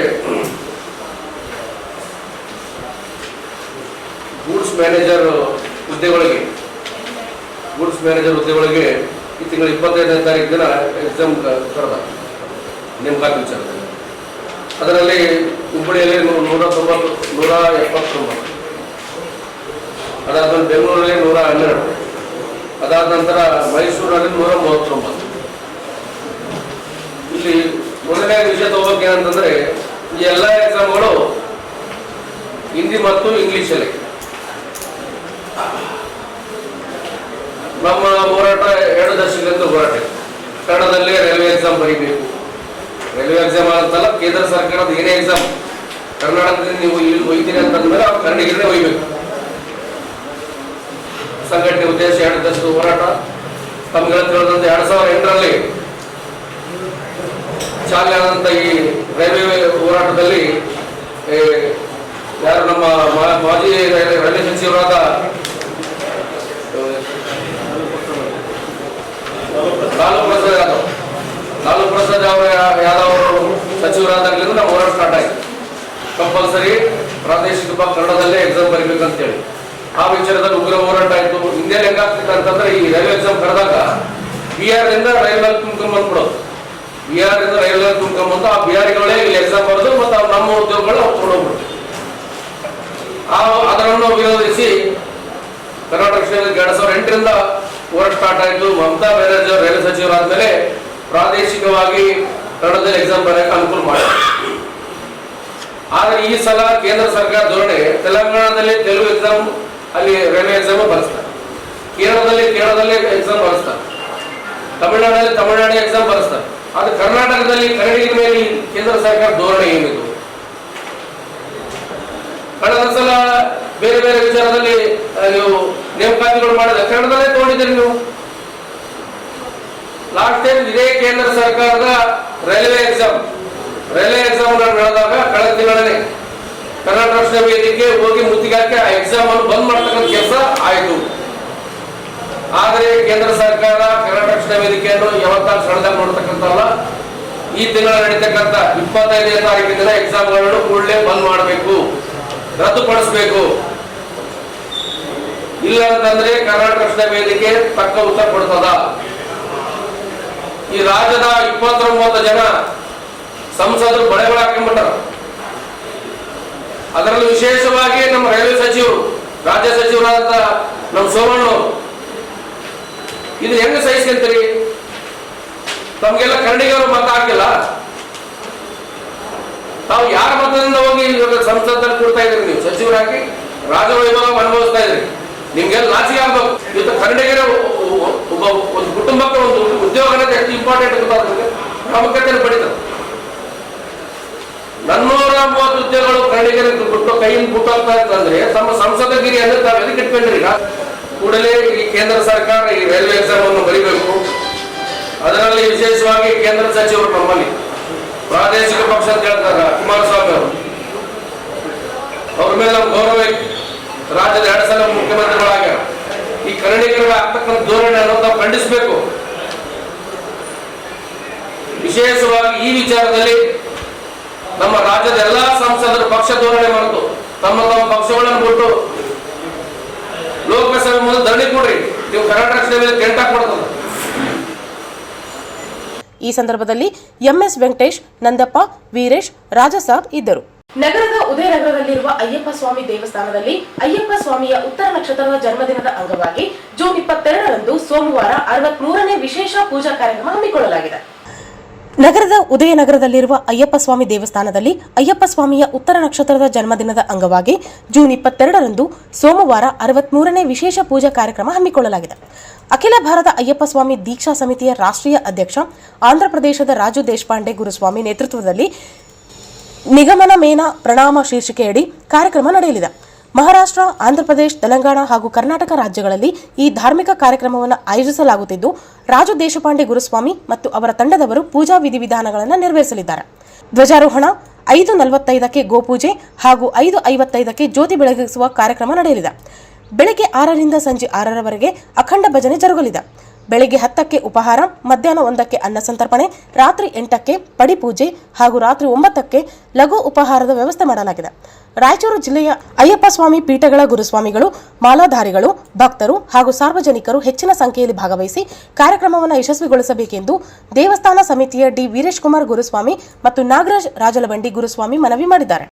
ಗೂಡ್ಸ್ ಮ್ಯಾನೇಜರ್ ಹುದ್ದೆಗಳಿಗೆ ಈ ತಿಂಗಳು 25ನೇ ತಾರೀಕು ದಿನ ಎಕ್ಸಾಮ್ ಕರೆದ ನೇಮಕಾತಿ ವಿಚಾರದಲ್ಲಿ. ಅದರಲ್ಲಿ ಹುಬ್ಬಳ್ಳಿಯಲ್ಲಿ 179, ಅದಾದ್ಮೇಲೆ ಬೆಂಗಳೂರಲ್ಲಿ 112, ಅದಾದ ನಂತರ ಮೈಸೂರಲ್ಲಿ 139. ಇಲ್ಲಿ ಮೊದಲನೇ ವಿಷಯ ತಗೋಬೇಕು ಏನಂತಂದ್ರೆ, ಈ ಎಲ್ಲ ಎಕ್ಸಾಮ್ಗಳು ಹಿಂದಿ ಮತ್ತು ಇಂಗ್ಲಿಷಲ್ಲಿ. ನಮ್ಮ ಹೋರಾಟ 2 ದಶಕದಿಂದ ಹೋರಾಟ. ಕನ್ನಡದಲ್ಲಿ ರೈಲ್ವೆ ಎಕ್ಸಾಮ್ ಬರೀಬೇಕು. ರೈಲ್ವೆ ಎಕ್ಸಾಮ್ ಅಂತಲ್ಲ, ಕೇಂದ್ರ ಸರ್ಕಾರದ ಏನೇ ಎಕ್ಸಾಮ್ ಕರ್ನಾಟಕದಲ್ಲಿ ನೀವು ಇಲ್ಲಿ ಒಯ್ತೀರಿ ಅಂತಂದ್ರೆ ಅವ್ರು ಕನ್ನಡಿಗರೇ ಒಯ್ಬೇಕು. ಸಂಘಟನೆ ಉದ್ದೇಶ 2 ದಶಕದ ಹೋರಾಟ. ತಮ್ಗೆ ತಿಳಿದಂತೆ 2008ರಲ್ಲಿ ಚಾಲನೆ ಆದಂತ ಈ ರೈಲ್ವೆ ಹೋರಾಟದಲ್ಲಿ ಯಾರು ನಮ್ಮ ಮಾಜಿ ರೈಲ್ವೆ ಸಚಿವರಾದ ಲಾಲು ಪ್ರಸಾದ್ ಯಾದವ್ ಅವರು ಸಚಿವರಾದಾಗಲಿಂದ ನಾವು ಹೋರಾಟ ಸ್ಟಾರ್ಟ್ ಆಯ್ತು. ಕಂಪಲ್ಸರಿ ಪ್ರಾದೇಶಿಕ ಕನ್ನಡದಲ್ಲೇ ಎಕ್ಸಾಮ್ ಬರೀಬೇಕಂತೇಳಿ ಆ ವಿಚಾರದಲ್ಲಿ ಉಗ್ರ ಹೋರಾಟ ಆಯ್ತು. ಹಿಂದೆ ಹೆಂಗಾಗ್ತಿತ್ತು ಅಂತಂದ್ರೆ, ಈ ರೈಲ್ವೆ ಎಕ್ಸಾಮ್ ಕರೆದಾಗ ಬಿಹಾರ್ ಇಂದ ರೈಲ್ವೆ ತುಂಬ್ಕೊಂಡ್ಬಂದ್ಬಿಡೋದು. ಬಿಹಾರ್ ಇಂದ ರೈಲ್ವೆ ತುಂಬ್ಕೊಂಡ್ಬಂದು ಆ ಬಿಹಾರಿಗಳೇ ಇಲ್ಲಿ ಎಕ್ಸಾಮ್ ಬರೆದು ಮತ್ತು ನಮ್ಮ ಉದ್ಯೋಗಗಳು ಅವ್ರು ತೊಗೊಂಡೋಗ್ಬಿಡ್ತು. ಅದನ್ನು ವಿರೋಧಿಸಿ ಕರ್ನಾಟಕ 2008ರಿಂದ ಹೋರಾಟ ಸ್ಟಾರ್ಟ್ ಆಯಿತು. ಮಮತಾ ಬ್ಯಾನರ್ಜಿ ಅವರು ರೈಲ್ವೆ ಸಚಿವರಾದ್ಮೇಲೆ ಪ್ರಾದೇಶಿಕವಾಗಿ ಕನ್ನಡದಲ್ಲಿ ಎಕ್ಸಾಮ್ ಬರೆಯಕ್ಕೆ ಅನುಕೂಲ ಮಾಡಿದ್ರು. ಆದರೆ ಈ ಸಲ ಕೇಂದ್ರ ಸರ್ಕಾರ ಧೋರಣೆ, ತೆಲಂಗಾಣದಲ್ಲಿ ತೆಲುಗು ಎಕ್ಸಾಮ್ ಅಲ್ಲಿ ರೈಲ್ವೆ ಎಕ್ಸಾಮ್ ಬರೆಸ್ತಾರೆ, ಕೇರಳದಲ್ಲಿ ಎಕ್ಸಾಮ್ ಬರೆಸ್ತಾರೆ, ತಮಿಳುನಾಡು ಎಕ್ಸಾಮ್ ಬರೆಸ್ತಾರೆ. ಆದ್ರೆ ಕರ್ನಾಟಕದಲ್ಲಿ ಕನ್ನಡಿಗರ ಮೇಲೆ ಕೇಂದ್ರ ಸರ್ಕಾರ ಧೋರಣೆ ಏನಿದು? ಕಳೆದ ಸಲ ಬೇರೆ ಬೇರೆ ವಿಚಾರದಲ್ಲಿ ನೀವು ನೇಮಕಾತಿಗಳು ಮಾಡಿದ ಕನ್ನಡದಲ್ಲೇ ತಗೊಂಡಿದ್ದೀರಿ ನೀವು. ಲಾಸ್ಟ್ ಟೈಮ್ ಇದೇ ಕೇಂದ್ರ ಸರ್ಕಾರದ ರೈಲ್ವೆ ಎಕ್ಸಾಮ್ ನಡೆದಾಗ ಕಳೆದ ತಿಂಗಳೇ ಕರ್ನಾಟಕ ರಾಷ್ಟ್ರ ವೇದಿಕೆ ಹೋಗಿ ಮುತ್ತಿಗಾಕಿ ಆ ಎಕ್ಸಾಮ್ ಅನ್ನು ಬಂದ್ ಮಾಡ್ತಕ್ಕಂಥ ಕೆಲಸ ಆಯಿತು. ಆದರೆ ಕೇಂದ್ರ ಸರ್ಕಾರ ಕರ್ನಾಟಕ ರಾಷ್ಟ್ರ ವೇದಿಕೆಯನ್ನು ಯಾವತ್ತಾಗ ಸಣ್ಣದಾಗ ನೋಡ್ತಕ್ಕಂಥಲ್ಲ. ಈ ತಿಂಗಳ ನಡೀತಕ್ಕಂಥ 25ನೇ ತಾರೀಕಿನ ಎಕ್ಸಾಮ್ಗಳನ್ನು ಕೂಡಲೇ ಬಂದ್ ಮಾಡಬೇಕು, ರದ್ದುಪಡಿಸಬೇಕು. ಇಲ್ಲ ಅಂತಂದ್ರೆ ಕರ್ನಾಟಕ ರಾಷ್ಟ್ರ ವೇದಿಕೆ ತಕ್ಕ ಉತ್ತರ ಕೊಡ್ತದ. ಈ ರಾಜ್ಯದ 29 ಜನ ಸಂಸದರು ಬಳೆಗಳು ಹಾಕೊಂಡ್ಬಿಟ್ಟಾರ. ಅದರಲ್ಲೂ ವಿಶೇಷವಾಗಿ ನಮ್ಮ ರೈಲ್ವೆ ಸಚಿವರು, ರಾಜ್ಯ ಸಚಿವರಾದ ನಮ್ಮ ಸೋಮಣ್ಣ, ಇದು ಹೆಂಗ ಸಹಿಸ್ಕೊಂತೀರಿ? ತಮ್ಗೆಲ್ಲ ಕನ್ನಡಿಗರು ಮತ ಹಾಕಿಲ್ಲ, ತಾವು ಯಾರ ಮತದಿಂದ ಹೋಗಿ ಇವಾಗ ಸಂಸದಲ್ಲಿ ಕೊಡ್ತಾ ಇದ್ರಿ? ನೀವು ಸಚಿವರಾಗಿ ರಾಜವೈಭವ ಅನುಭವಿಸ್ತಾ ಇದ್ರಿ. ನಿಮ್ಗೆಲ್ಲ ನಾಚಿಕೆ ಆಗ್ಬೇಕು. ಇವತ್ತು ಕನ್ನಡಿಗರ ಒಂದು ಕುಟುಂಬಕ್ಕೆ ಒಂದು ಉದ್ಯೋಗನ ಎಷ್ಟು ಇಂಪಾರ್ಟೆಂಟ್ ಗೊತ್ತಾದ್ರೆ ಪ್ರಾಮುಖ್ಯತೆಯನ್ನು ಪಡಿತಾರೆ. 430 ಉದ್ಯೋಗಗಳು ಕನ್ನಡಿಗರಿಗೆ ಬಿಟ್ಟು ಕೈಯಿಂದ ಬಿಟ್ಟೋಗ್ತಾ ಇರ್ತಂದ್ರೆ ತಮ್ಮ ಸಂಸದಗಿರಿಯನ್ನು ತಾವು ಎದಕ್ಕೆ ಇಟ್ಕೊಂಡ್ರಿ? ಕೂಡಲೇ ಈ ಕೇಂದ್ರ ಸರ್ಕಾರ ಈ ರೈಲ್ವೆ ಎಕ್ಸಾಮ್ ಅನ್ನು ಬರೀಬೇಕು. ಅದರಲ್ಲಿ ವಿಶೇಷವಾಗಿ ಕೇಂದ್ರ ಸಚಿವರು ನಮ್ಮಲ್ಲಿ ಪ್ರಾದೇಶಿಕ ಪಕ್ಷ ಅಂತ ಹೇಳ್ತಾರೆ ಕುಮಾರಸ್ವಾಮಿ ಅವರು, ಅವ್ರ ಮೇಲೆ ನಮ್ಮ ಗೌರವ. ರಾಜ್ಯದ 2 ಸಲ ಮುಖ್ಯಮಂತ್ರಿಗಳಾಗ್ಯಾರ. ಈ ಕನ್ನಡಿಗರಿಗೆ ಆಗ್ತಕ್ಕಂಥ ಧೋರಣೆ ಅನ್ನೋದು ನಾವು ಖಂಡಿಸಬೇಕು. ವಿಶೇಷವಾಗಿ ಈ ವಿಚಾರದಲ್ಲಿ ನಮ್ಮ ರಾಜ್ಯದ ಎಲ್ಲಾ ಸಂಸದರು ಪಕ್ಷ ಧೋರಣೆ ಮರೆತು ತಮ್ಮ ಪಕ್ಷಗಳನ್ನು ಬಿಟ್ಟು ಲೋಕಸಭೆ ಮುಂದೆ ಧರಣಿ ಕೊಡ್ರಿ. ನೀವು ಕರ್ನಾಟಕ ಟೆಂಟ್ ಹಾಕ್ಬಿಡ್ತದ. ಈ ಸಂದರ್ಭದಲ್ಲಿ ಎಂಎಸ್ ವೆಂಕಟೇಶ್, ನಂದಪ್ಪ, ವೀರೇಶ್, ರಾಜಸಾಬ್ ಇದ್ದರು. ನಗರದ ಉದಯನಗರದಲ್ಲಿರುವ ಅಯ್ಯಪ್ಪ ಸ್ವಾಮಿ ದೇವಸ್ಥಾನದಲ್ಲಿ ಅಯ್ಯಪ್ಪ ಸ್ವಾಮಿಯ ಉತ್ತರ ನಕ್ಷತ್ರದ ಜನ್ಮದಿನದ ಅಂಗವಾಗಿ ಜೂನ್ 22ರಂದು ಸೋಮವಾರ 63ನೇ ವಿಶೇಷ ಪೂಜಾ ಕಾರ್ಯಕ್ರಮ ಹಮ್ಮಿಕೊಳ್ಳಲಾಗಿದೆ. ನಗರದ ಉದಯನಗರದಲ್ಲಿರುವ ಅಯ್ಯಪ್ಪ ಸ್ವಾಮಿ ದೇವಸ್ಥಾನದಲ್ಲಿ ಅಯ್ಯಪ್ಪ ಸ್ವಾಮಿಯ ಉತ್ತರ ನಕ್ಷತ್ರದ ಜನ್ಮದಿನದ ಅಂಗವಾಗಿ ಜೂನ್ 22ರಂದು ಸೋಮವಾರ 63ನೇ ವಿಶೇಷ ಪೂಜಾ ಕಾರ್ಯಕ್ರಮ ಹಮ್ಮಿಕೊಳ್ಳಲಾಗಿದೆ. ಅಖಿಲ ಭಾರತ ಅಯ್ಯಪ್ಪ ಸ್ವಾಮಿ ದೀಕ್ಷಾ ಸಮಿತಿಯ ರಾಷ್ಟ್ರೀಯ ಅಧ್ಯಕ್ಷ ಆಂಧ್ರಪ್ರದೇಶದ ರಾಜು ದೇಶಪಾಂಡೆ ಗುರುಸ್ವಾಮಿ ನೇತೃತ್ವದಲ್ಲಿ ನಿಗಮನ ಮೇನ ಪ್ರಣಾಮ ಶೀರ್ಷಿಕೆಯಡಿ ಕಾರ್ಯಕ್ರಮ ನಡೆಯಲಿದೆ. ಮಹಾರಾಷ್ಟ್ರ, ಆಂಧ್ರಪ್ರದೇಶ, ತೆಲಂಗಾಣ ಹಾಗೂ ಕರ್ನಾಟಕ ರಾಜ್ಯಗಳಲ್ಲಿ ಈ ಧಾರ್ಮಿಕ ಕಾರ್ಯಕ್ರಮವನ್ನು ಆಯೋಜಿಸಲಾಗುತ್ತಿದ್ದು, ರಾಜು ದೇಶಪಾಂಡೆ ಗುರುಸ್ವಾಮಿ ಮತ್ತು ಅವರ ತಂಡದವರು ಪೂಜಾ ವಿಧಿವಿಧಾನಗಳನ್ನು ನೆರವೇರಿಸಲಿದ್ದಾರೆ. ಧ್ವಜಾರೋಹಣ, 5:45ಕ್ಕೆ ಗೋಪೂಜೆ ಹಾಗೂ 5:55ಕ್ಕೆ ಜ್ಯೋತಿ ಬೆಳಗಿಸುವ ಕಾರ್ಯಕ್ರಮ ನಡೆಯಲಿದೆ. ಬೆಳಗ್ಗೆ 6ರಿಂದ ಸಂಜೆ 6ರವರೆಗೆ ಅಖಂಡ ಭಜನೆ ಜರುಗಲಿದೆ. ಬೆಳಗ್ಗೆ 10ಕ್ಕೆ ಉಪಹಾರ, ಮಧ್ಯಾಹ್ನ 1ಕ್ಕೆ ಅನ್ನ ಸಂತರ್ಪಣೆ, ರಾತ್ರಿ 8ಕ್ಕೆ ಪಡಿಪೂಜೆ ಹಾಗೂ ರಾತ್ರಿ 9ಕ್ಕೆ ಲಘು ಉಪಹಾರದ ವ್ಯವಸ್ಥೆ ಮಾಡಲಾಗಿದೆ. ರಾಯಚೂರು ಜಿಲ್ಲೆಯ ಅಯ್ಯಪ್ಪ ಸ್ವಾಮಿ ಪೀಠಗಳ ಗುರುಸ್ವಾಮಿಗಳು, ಮಾಲಾಧಾರಿಗಳು, ಭಕ್ತರು ಹಾಗೂ ಸಾರ್ವಜನಿಕರು ಹೆಚ್ಚಿನ ಸಂಖ್ಯೆಯಲ್ಲಿ ಭಾಗವಹಿಸಿ ಕಾರ್ಯಕ್ರಮವನ್ನು ಯಶಸ್ವಿಗೊಳಿಸಬೇಕೆಂದು ದೇವಸ್ಥಾನ ಸಮಿತಿಯ ಡಿ ವೀರೇಶ್ ಕುಮಾರ್ ಗುರುಸ್ವಾಮಿ ಮತ್ತು ನಾಗರಾಜ್ ರಾಜಲಬಂಡಿ ಗುರುಸ್ವಾಮಿ ಮನವಿ ಮಾಡಿದ್ದಾರೆ.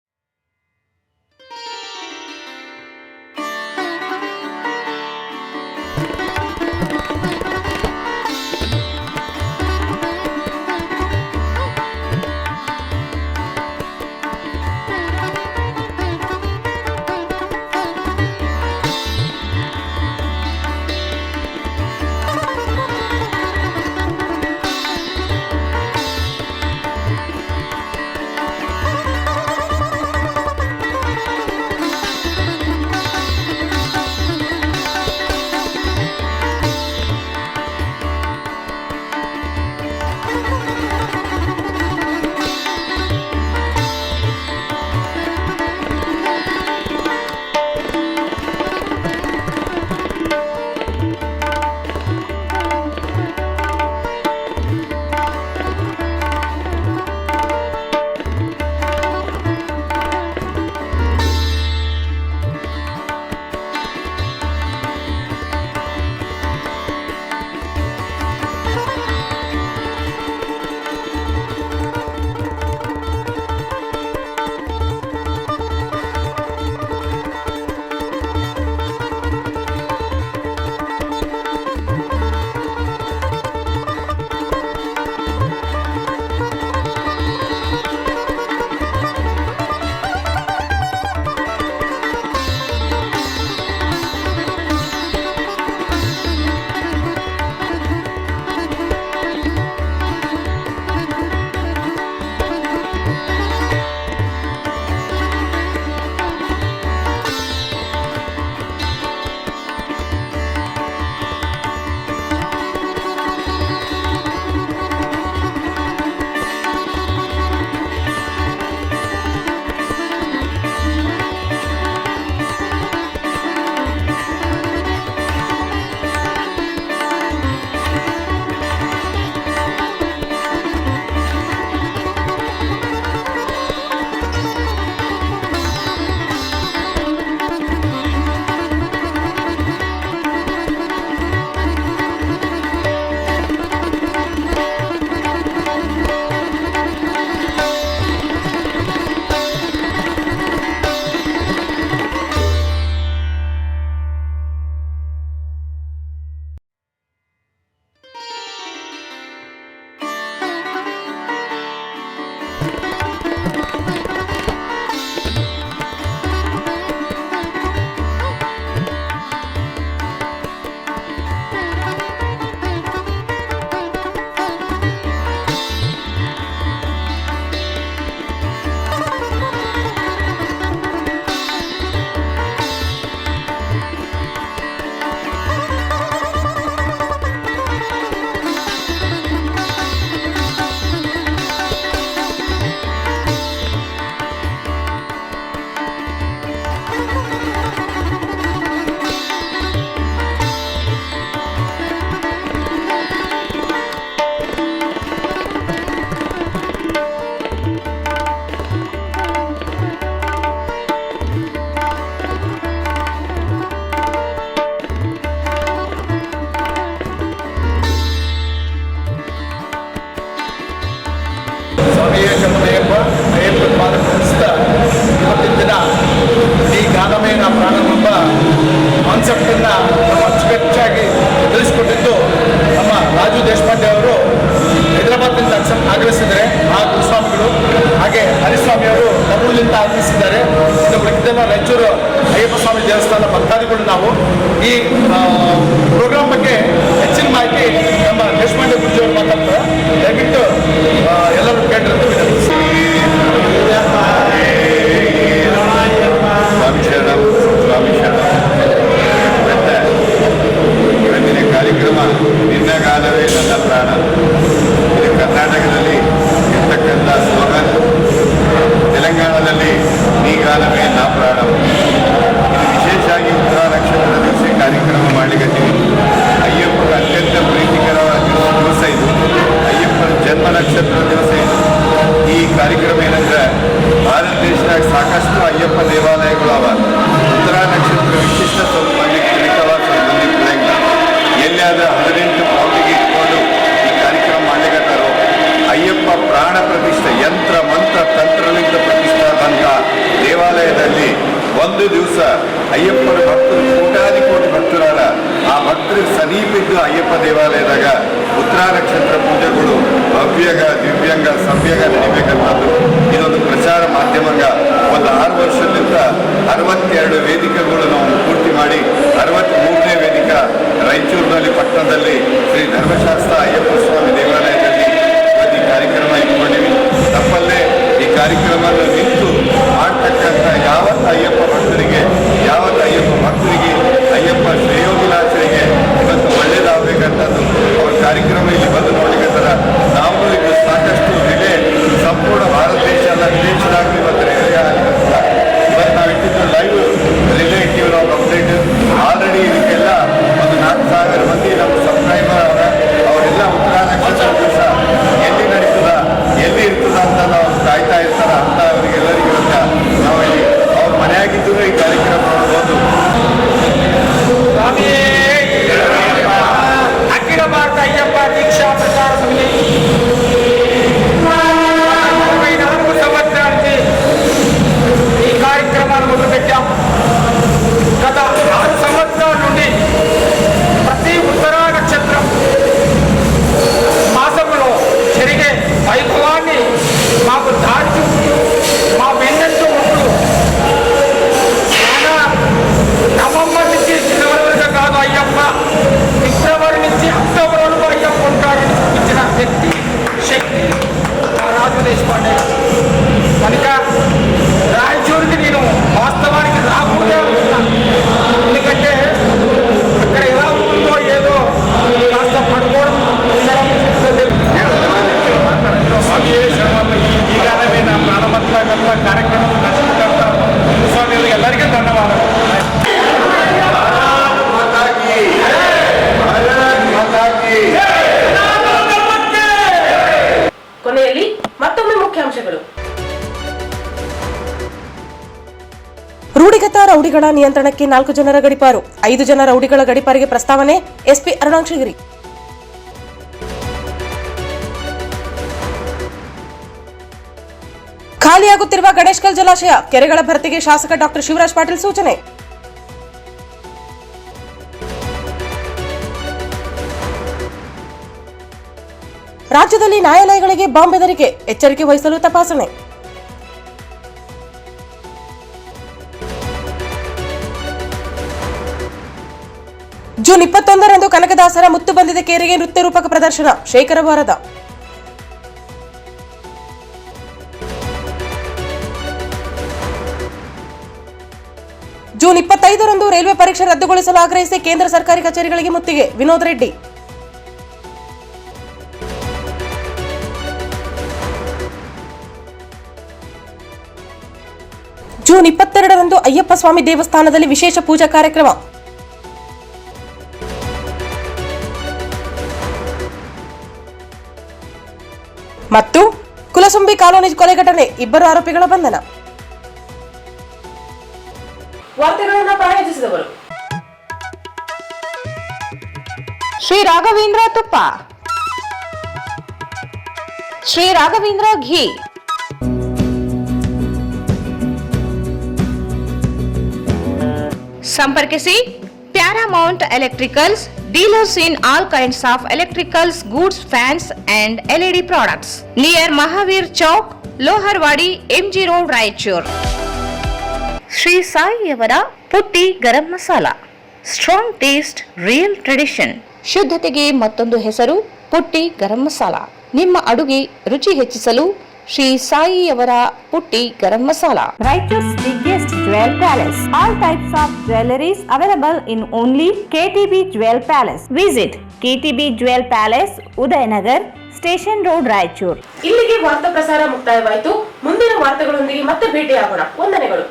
ಕಾನ್ಸೆಪ್ಟನ್ನು ನಮ್ಮ ಅಚ್ಚುಕಟ್ಟಾಗಿ ತಿಳಿಸಿಕೊಟ್ಟಿದ್ದು ನಮ್ಮ ರಾಜು ದೇಶಪಾಂಡೆ ಅವರು ಹೈದರಾಬಾದ್ನಿಂದ ಆಗಮಿಸಿದ್ದಾರೆ. ಆ ಗುರುಸ್ವಾಮಿಗಳು ಹಾಗೆ ಹರಿಸ್ವಾಮಿಯವರು ಕರ್ನೂಲಿನಿಂದ ಆಗಮಿಸಿದ್ದಾರೆ. ಇನ್ನು ಉಳಿದೆಲ್ಲ ರಾಯಚೂರು ಅಯ್ಯಪ್ಪ ಸ್ವಾಮಿ ದೇವಸ್ಥಾನ ಭಕ್ತಾದಿಗಳು ನಾವು ಈ ಪ್ರೋಗ್ರಾಮ್ ಬಗ್ಗೆ ಹೆಚ್ಚಿನ ಮಾಹಿತಿ ನಮ್ಮ ದೇಶಪಾಂಡೆ ಗುರುಜಿಯವರು ಮಾತಾಡ್ತಾರೆ. ದಯವಿಟ್ಟು ಎಲ್ಲರೂ ಕೇಳಿರೋದು ವಿನಂತಿಸಿ. ಸ್ವಾಮಿ ಶರಣ ಇವತ್ತಿನ ಕಾರ್ಯಕ್ರಮ ನಿನ್ನಗಾಲವೇ ನನ್ನ ಪ್ರಾಣ. ಇದು ಕರ್ನಾಟಕದಲ್ಲಿ ಇರ್ತಕ್ಕಂಥ ಸ್ಲೋಗನ್. ಸರಿಯಾದ 18 ಪೌಂಡಿಗೆ ಇಟ್ಕೊಂಡು ಈ ಕಾರ್ಯಕ್ರಮ ಮಾಡಲಿಕ್ಕತ್ತಾರೋ. ಅಯ್ಯಪ್ಪ ಪ್ರಾಣ ಪ್ರತಿಷ್ಠೆ ಯಂತ್ರ ಮಂತ್ರ ತಂತ್ರಲಿಂದ ಪ್ರತಿಷ್ಠಾದಂಥ ದೇವಾಲಯದಲ್ಲಿ ಒಂದು ದಿವಸ ಅಯ್ಯಪ್ಪನ ಭಕ್ತರು ಕೋಟಾದಿ ಕೋಟಿ ಭಕ್ತರಾದ ಆ ಭಕ್ತರಿಗೆ ಸಮೀಪಿದ್ದು ಅಯ್ಯಪ್ಪ ದೇವಾಲಯದಾಗ ಉತ್ತರ ನಕ್ಷತ್ರ ಪೂಜೆಗಳು ಭವ್ಯಗ ದಿವ್ಯಂಗ ಸಭ್ಯಗ ನಡಿಬೇಕನ್ನೋದು ಇದೊಂದು ಪ್ರಚಾರ ಮಾಧ್ಯಮಂಗ ಒಂದು 6 ವರ್ಷದಿಂದ 62 ವೇದಿಕೆಗಳು ನಾವು ಪೂರ್ತಿ ಮಾಡಿ 63ನೇ ವೇದಿಕೆ ರಾಯಚೂರಿನಲ್ಲಿ ಪಟ್ಟಣದಲ್ಲಿ ಶ್ರೀ ಧರ್ಮಶಾಸ್ತ್ರ ಅಯ್ಯಪ್ಪ ಸ್ವಾಮಿ ದೇವಾಲಯದಲ್ಲಿ ಈ ಕಾರ್ಯಕ್ರಮ ಇಟ್ಕೊಂಡಿವಿ. ತಪ್ಪಲ್ಲೇ ಈ ಕಾರ್ಯಕ್ರಮವನ್ನು ನಿಂತು ಮಾಡ್ತಕ್ಕಂಥ ಯಾವತ್ತು ಅಯ್ಯಪ್ಪ ಭಕ್ತರಿಗೆ ಅಯ್ಯಪ್ಪ ಶ್ರೇಯೋಗಿಲಾಸರಿಗೆ ಇವತ್ತು ಒಳ್ಳೇದಾಗಬೇಕಂತದ್ದು ಅವ್ರ ಕಾರ್ಯಕ್ರಮ ಇಲ್ಲಿ ಬಂದು ನೋಡ್ಲಿಕ್ಕತ್ತಾರ. ನಾವು ಇದು ಸಾಕಷ್ಟು ರಿಲೇ ಸಂಪೂರ್ಣ ಭಾರತ ದೇಶ ಅಲ್ಲ ವಿದೇಶದಾಗ ಇವತ್ತು ರಿಲೇ ಆಗಿರ್ತಲ್ಲ. ಇವತ್ತು ನಾವು ಇಟ್ಟಿದ್ದು ಲೈವ್ ರಿಲೇ ಇಟ್ಟಿವಿ ನಾವು ಕಂಪ್ಲೀಟ್ ಆಲ್ರೆಡಿ ಇದಕ್ಕೆಲ್ಲ ಒಂದು 4,000 ಮಂದಿ ನಮ್ಮ ಸಬ್ಸ್ಕ್ರೈಬರ್ ಅವರೆಲ್ಲ ಉತ್ತರ ನಕ್ಷತ್ರ ದಿವಸ ಎಲ್ಲಿ ನಡೀತದ ಎಲ್ಲಿ ಇರ್ತದ ಅಂತ ನಾವು ಕಾಯ್ತಾ ಇರ್ತಾರ ಅಂತ ಅವರಿಗೆಲ್ಲರಿಗೂ ಇವತ್ತು ನಾವು ಇಲ್ಲಿ ಅವ್ರ ಮನೆಯಾಗಿದ್ದು ಈ ಕಾರ್ಯಕ್ರಮ ನೋಡ್ಬೋದು. ಅಖಿಲ ಭಾರತ ಅಯ್ಯಪ್ಪ ದೀಕ್ಷಾ ಪ್ರಚಾರ ಸಮಿತಿ 44 ಸಂವತ್ಸರ ఈ కార్యక్రమాన్ని మొదలుపెట్టాం. గత 6 సంవత్సరాల నుండి ప్రతి ఉత్తరా నక్షత్రం మాసంలో జరిగే వైభవాన్ని మాకు దాచి మా వెన్నెట్టు ఉంటూ నవంబర్ నుంచి జనవరి వరకు కాదు అయ్యప్ప, ఫిబ్రవరి నుంచి అక్టోబర్ వరకు అయ్యప్ప ఉంటాడని చూపించిన వ్యక్తి శక్తి రాజు దేశపాండే. కనుక రాయచూరికి నేను వాస్తవానికి రాకూడదే అనుకున్నాను. ఎందుకంటే అక్కడ ఎలా ఉందో ఏదో కాస్త పడుకోవడం ఈగానే నా ప్రాణమత్వ కార్యక్రమం నష్టకర్త స్వామి ಎಲ್ಲರಿಗೂ ಧನ್ಯವಾದಗಳು. ಕೊನೆಯಲ್ಲಿ ಮತ್ತೊಮ್ಮೆ ಮುಖ್ಯಾಂಶಗಳು. ರೂಢಿಗತ ರೌಡಿಗಳ ನಿಯಂತ್ರಣಕ್ಕೆ 4 ಜನರ ಗಡಿಪಾರು, 5 ಜನ ರೌಡಿಗಳ ಗಡಿಪಾರಿಗೆ ಪ್ರಸ್ತಾವನೆ, ಎಸ್ಪಿ ಅರುಣಾಕ್ಷಗಿರಿ. ಖಾಲಿಯಾಗುತ್ತಿರುವ ಗಣೇಶ್ಕಲ್ ಜಲಾಶಯ, ಕೆರೆಗಳ ಭರ್ತಿಗೆ ಶಾಸಕ ಡಾಕ್ಟರ್ ಶಿವರಾಜ್ ಪಾಟೀಲ್ ಸೂಚನೆ. ರಾಜ್ಯದಲ್ಲಿ ನ್ಯಾಯಾಲಯಗಳಿಗೆ ಬಾಂಬ್ ಬೆದರಿಕೆ, ಎಚ್ಚರಿಕೆ ವಹಿಸಲು ತಪಾಸಣೆ. ಜೂನ್ 21ರಂದು ಕನಕದಾಸರ ಮುತ್ತು ಬಂದಿದೆ ಕೇರಿಗೆ ನೃತ್ಯ ರೂಪಕ ಪ್ರದರ್ಶನ, ಶೇಖರ ವಾರದ. ಜೂನ್ 25ರಂದು ರೈಲ್ವೆ ಪರೀಕ್ಷೆ ರದ್ದುಗೊಳಿಸಲು ಆಗ್ರಹಿಸಿ ಕೇಂದ್ರ ಸರ್ಕಾರಿ ಕಚೇರಿಗಳಿಗೆ ಮುತ್ತಿಗೆ, ವಿನೋದ್ ರೆಡ್ಡಿ. ಜೂನ್ 22ರಂದು ಅಯ್ಯಪ್ಪ ಸ್ವಾಮಿ ದೇವಸ್ಥಾನದಲ್ಲಿ ವಿಶೇಷ ಪೂಜಾ ಕಾರ್ಯಕ್ರಮ. ಮತ್ತು ಕುಲಸುಂಬಿ ಕಾಲೋನಿ ಕೊಲೆ ಘಟನೆ, 2 ಆರೋಪಿಗಳ ಬಂಧನ. ವಾರ್ತೆಗಳನ್ನು ಪ್ರಾಯೋಜಿಸಿದವರು ಶ್ರೀ ರಾಘವೇಂದ್ರ ತುಪ್ಪ, ಶ್ರೀ ರಾಘವೇಂದ್ರ ಘೀ, ಸಂಪರ್ಕಿಸಿ Paramount electricals, dealers in all kinds of electricals goods, fans and LED products, near Mahavir Chowk, Loharwadi, MG road, Raichur. Shri ಸಾಯಿಯವರ Putti garam masala, strong taste, real tradition. ಶುದ್ಧತೆಗೆ ಮತ್ತೊಂದು ಹೆಸರು ಪುಟ್ಟಿ ಗರಂ ಮಸಾಲ. ನಿಮ್ಮ ಅಡುಗೆ ರುಚಿ ಹೆಚ್ಚಿಸಲು ಶ್ರೀ ಸಾಯಿಯವರ Putti garam masala. Raichur's biggest jewel palace. All types of jewelleries available in only KTB jewel palace. Visit KTB jewel palace, Udayanagar, station road, Raichur. ಇಲ್ಲಿಗೆ ವಾರ್ತಾ ಪ್ರಸಾರ ಮುಕ್ತಾಯವಾಯಿತು. ಮುಂದಿನ ವಾರ್ತೆಗಳೊಂದಿಗೆ ಮತ್ತೆ ಭೇಟಿಯಾಗೋಣ. ವಂದನೆಗಳು.